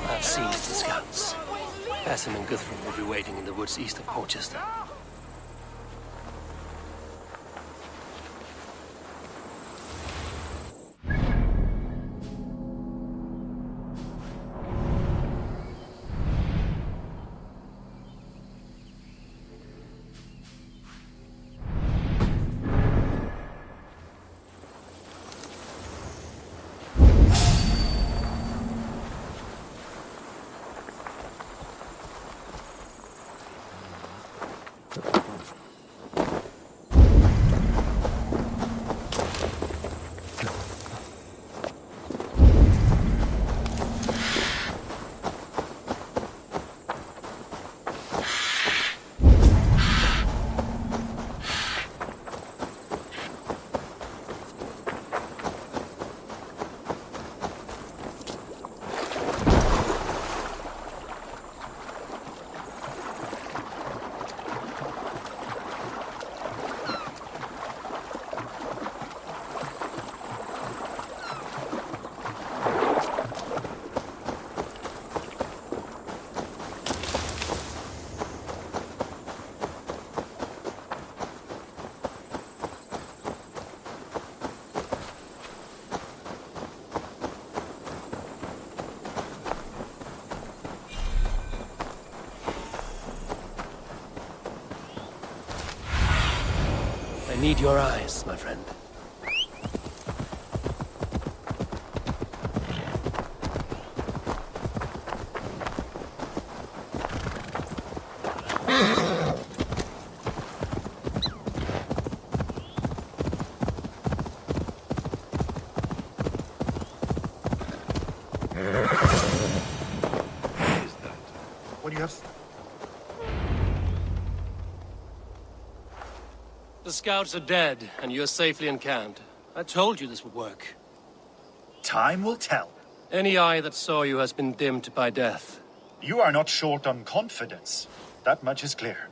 I've seized the scouts. Basim and Guthrum will be waiting in the woods east of Porchester. I need your eyes, my friend. What do you have? The scouts are dead, and you're safely encamped. I told you this would work. Time will tell. Any eye that saw you has been dimmed by death. You are not short on confidence. That much is clear.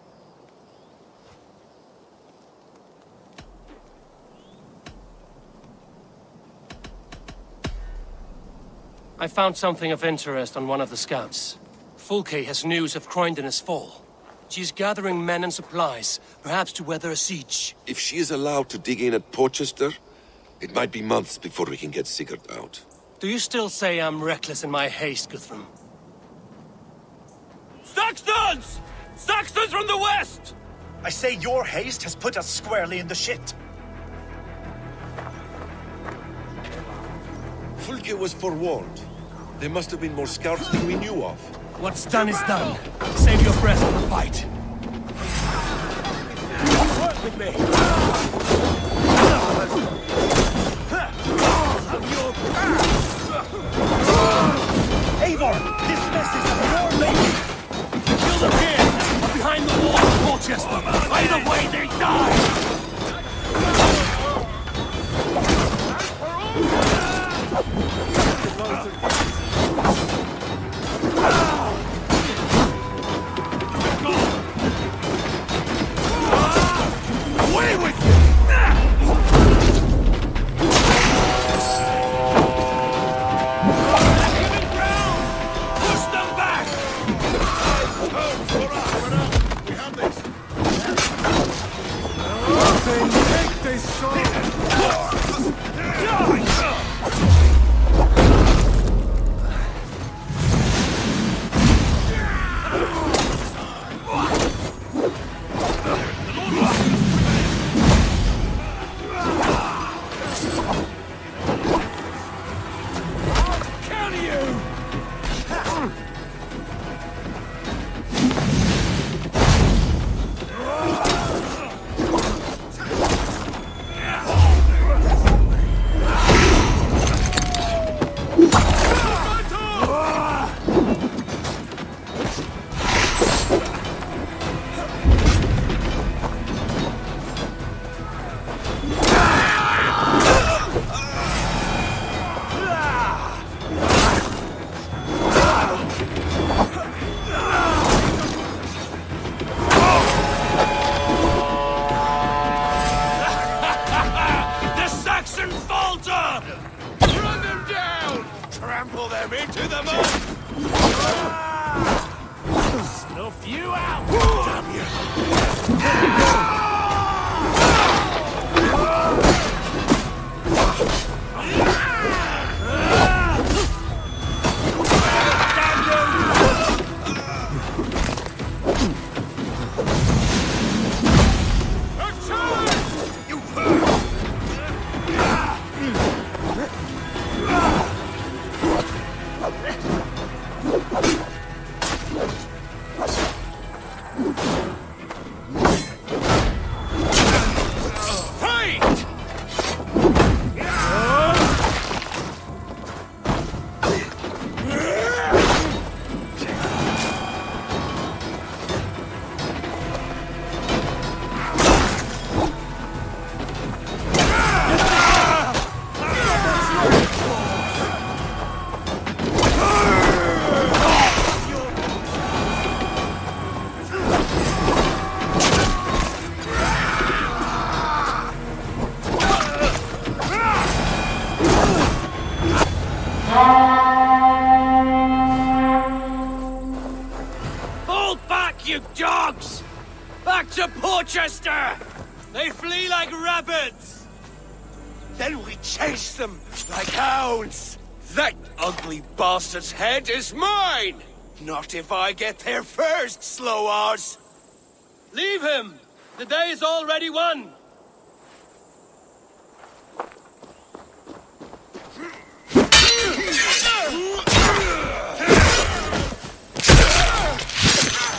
I found something of interest on one of the scouts. Fulke has news of Croydon's fall. She's gathering men and supplies, perhaps to weather a siege. If she is allowed to dig in at Porchester, it might be months before we can get Sigurd out. Do you still say I'm reckless in my haste, Guthrum? Saxons! Saxons from the west! I say your haste has put us squarely in the shit. Fulke was forewarned. There must have been more scouts than we knew of. What's done is done. Save your breath for the fight. Work with me! Have your trample them into the mud! Snuff you out! Damn you! Fall back, you dogs! Back to Porchester! They flee like rabbits! Then we chase them like hounds! That ugly bastard's head is mine! Not if I get there first, slow-arse! Leave him! The day is already won!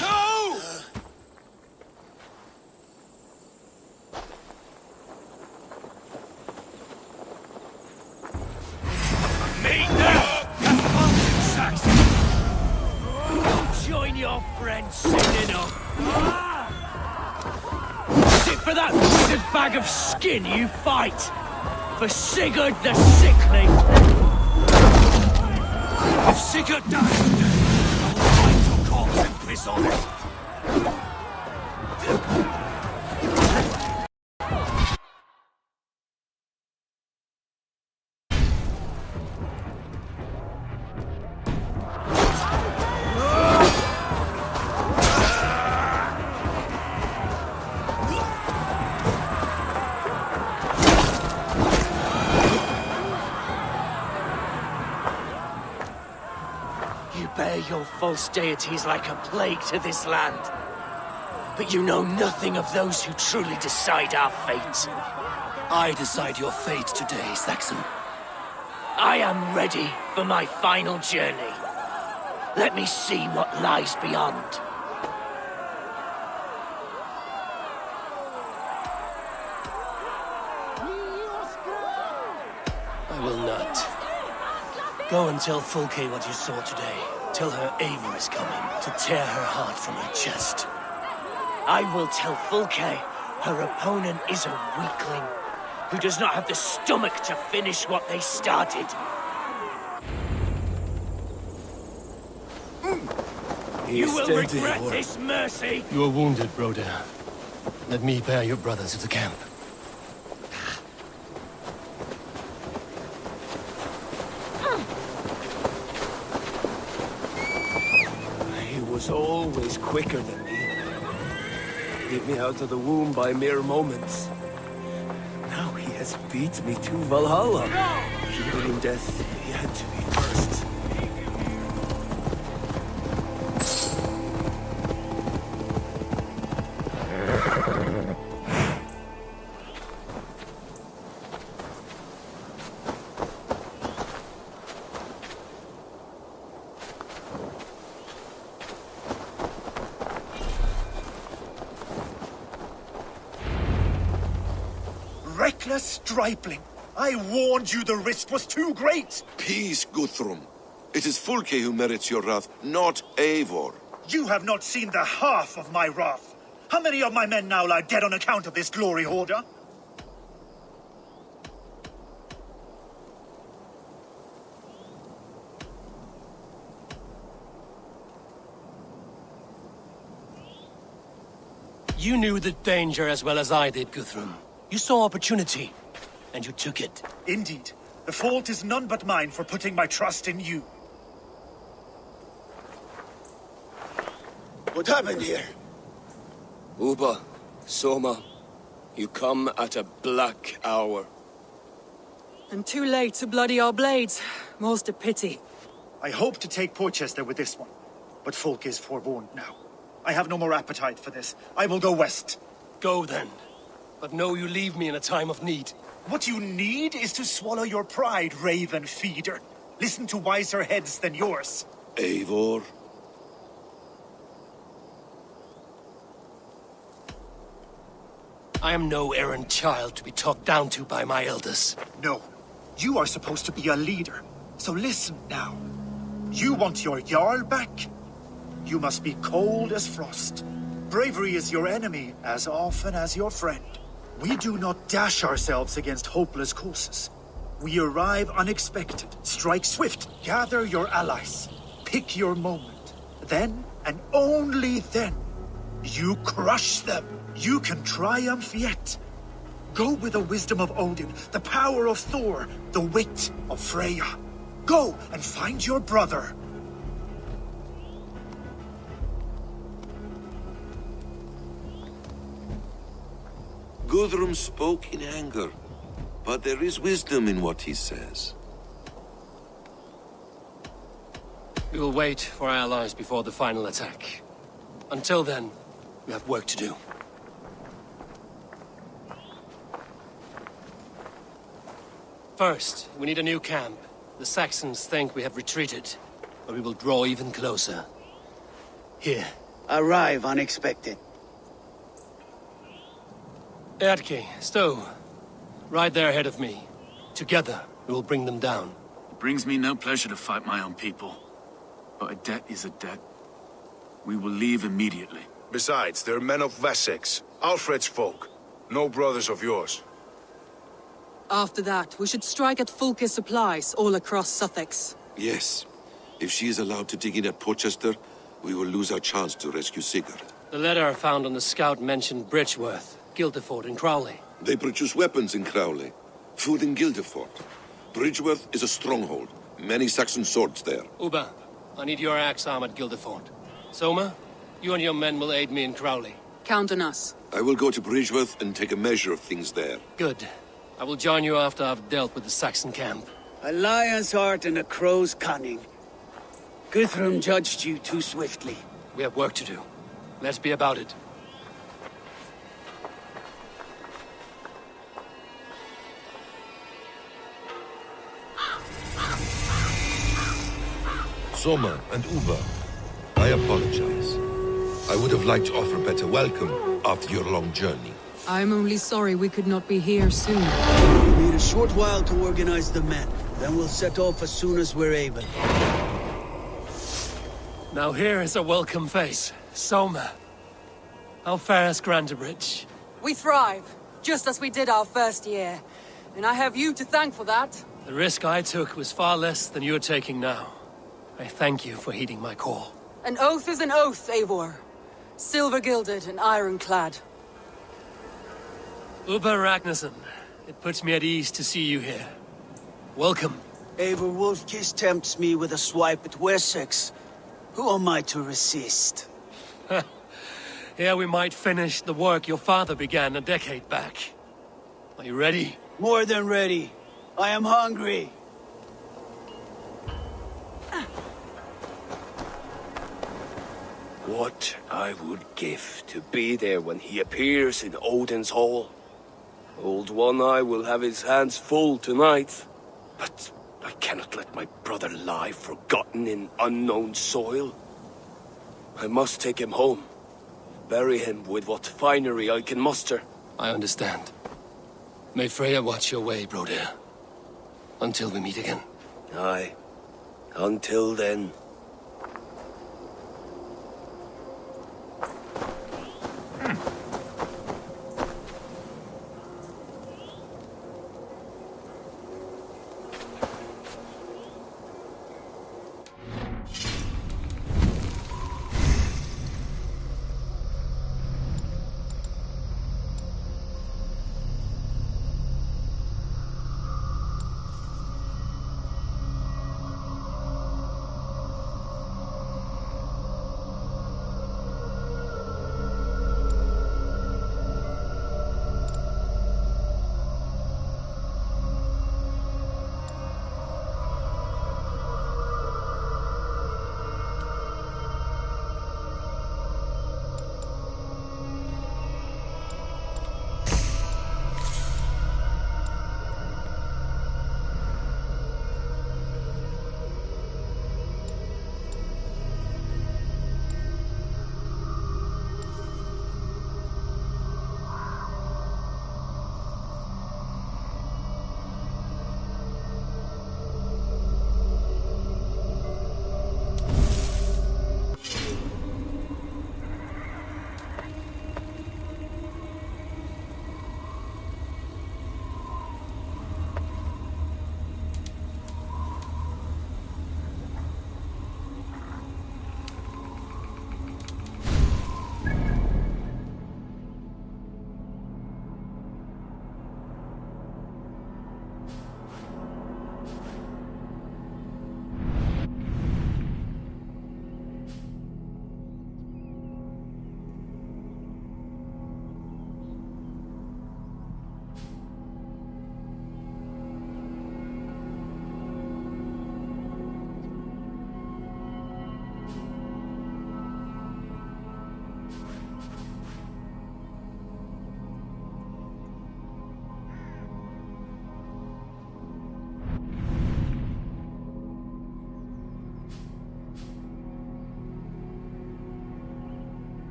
No! Meet them! Saxon! Join your friends soon enough! Sit for that withered bag of skin, you fight! For Sigurd the Sickly! If Sigurd dies today, I will find your corpse and piss on it! You bear your false deities like a plague to this land. But you know nothing of those who truly decide our fate. I decide your fate today, Saxon. I am ready for my final journey. Let me see what lies beyond. I will not. Go and tell Fulke what you saw today. Tell her Eivor is coming to tear her heart from her chest. I will tell Fulke her opponent is a weakling who does not have the stomach to finish what they started. You will regret this, Mercy! You are wounded, Broder. Let me bear your brother to the camp. He was always quicker than me. Beat me out of the womb by mere moments. Now he has beat me to Valhalla. Even in death, he had to be first. Reckless stripling! I warned you the risk was too great! Peace, Guthrum. It is Fulke who merits your wrath, not Eivor. You have not seen the half of my wrath. How many of my men now lie dead on account of this glory hoarder? You knew the danger as well as I did, Guthrum. You saw opportunity, and you took it. Indeed. The fault is none but mine for putting my trust in you. What happened here? Uba, Soma, you come at a black hour. And too late to bloody our blades. Most a pity. I hope to take Porchester with this one, but folk is forewarned now. I have no more appetite for this. I will go west. Go then. But know you leave me in a time of need. What you need is to swallow your pride, raven feeder. Listen to wiser heads than yours. Eivor. I am no errant child to be talked down to by my elders. No. You are supposed to be a leader. So listen now. You want your Jarl back? You must be cold as frost. Bravery is your enemy as often as your friend. We do not dash ourselves against hopeless courses. We arrive unexpected, strike swift, gather your allies, pick your moment. Then, and only then, you crush them. You can triumph yet. Go with the wisdom of Odin, the power of Thor, the wit of Freya. Go and find your brother. Guthrum spoke in anger, but there is wisdom in what he says. We will wait for our allies before the final attack. Until then, we have work to do. First, we need a new camp. The Saxons think we have retreated, but we will draw even closer. Here. Arrive unexpected. Erdke, Stowe, right there ahead of me. Together, we will bring them down. It brings me no pleasure to fight my own people. But a debt is a debt. We will leave immediately. Besides, they're men of Wessex, Alfred's folk. No brothers of yours. After that, we should strike at Fulke's supplies all across Sussex. Yes. If she is allowed to dig in at Porchester, we will lose our chance to rescue Sigurd. The letter found on the scout mentioned Bridgeworth, Guildeford, and Crowley. They produce weapons in Crowley, food in Guildeford. Bridgeworth is a stronghold. Many Saxon swords there. Uba, I need your axe arm at Guildeford. Soma, you and your men will aid me in Crowley. Count on us. I will go to Bridgeworth and take a measure of things there. Good. I will join you after I've dealt with the Saxon camp. A lion's heart and a crow's cunning. Guthrum judged you too swiftly. We have work to do. Let's be about it. Soma and Uba, I apologize. I would have liked to offer a better welcome after your long journey. I'm only sorry we could not be here soon. We need a short while to organize the men. Then we'll set off as soon as we're able. Now here is a welcome face. Soma. How fares Grantebridge? We thrive, just as we did our first year. And I have you to thank for that. The risk I took was far less than you're taking now. I thank you for heeding my call. An oath is an oath, Eivor. Silver-gilded and ironclad. Uba Ragnarsson, it puts me at ease to see you here. Welcome. Eivor Wolfkiss tempts me with a swipe at Wessex. Who am I to resist? Here we might finish the work your father began a decade back. Are you ready? More than ready. I am hungry. What I would give to be there when he appears in Odin's hall. Old One-Eye will have his hands full tonight. But I cannot let my brother lie forgotten in unknown soil. I must take him home. Bury him with what finery I can muster. I understand. May Freya watch your way, Broder. Until we meet again. Aye. Until then.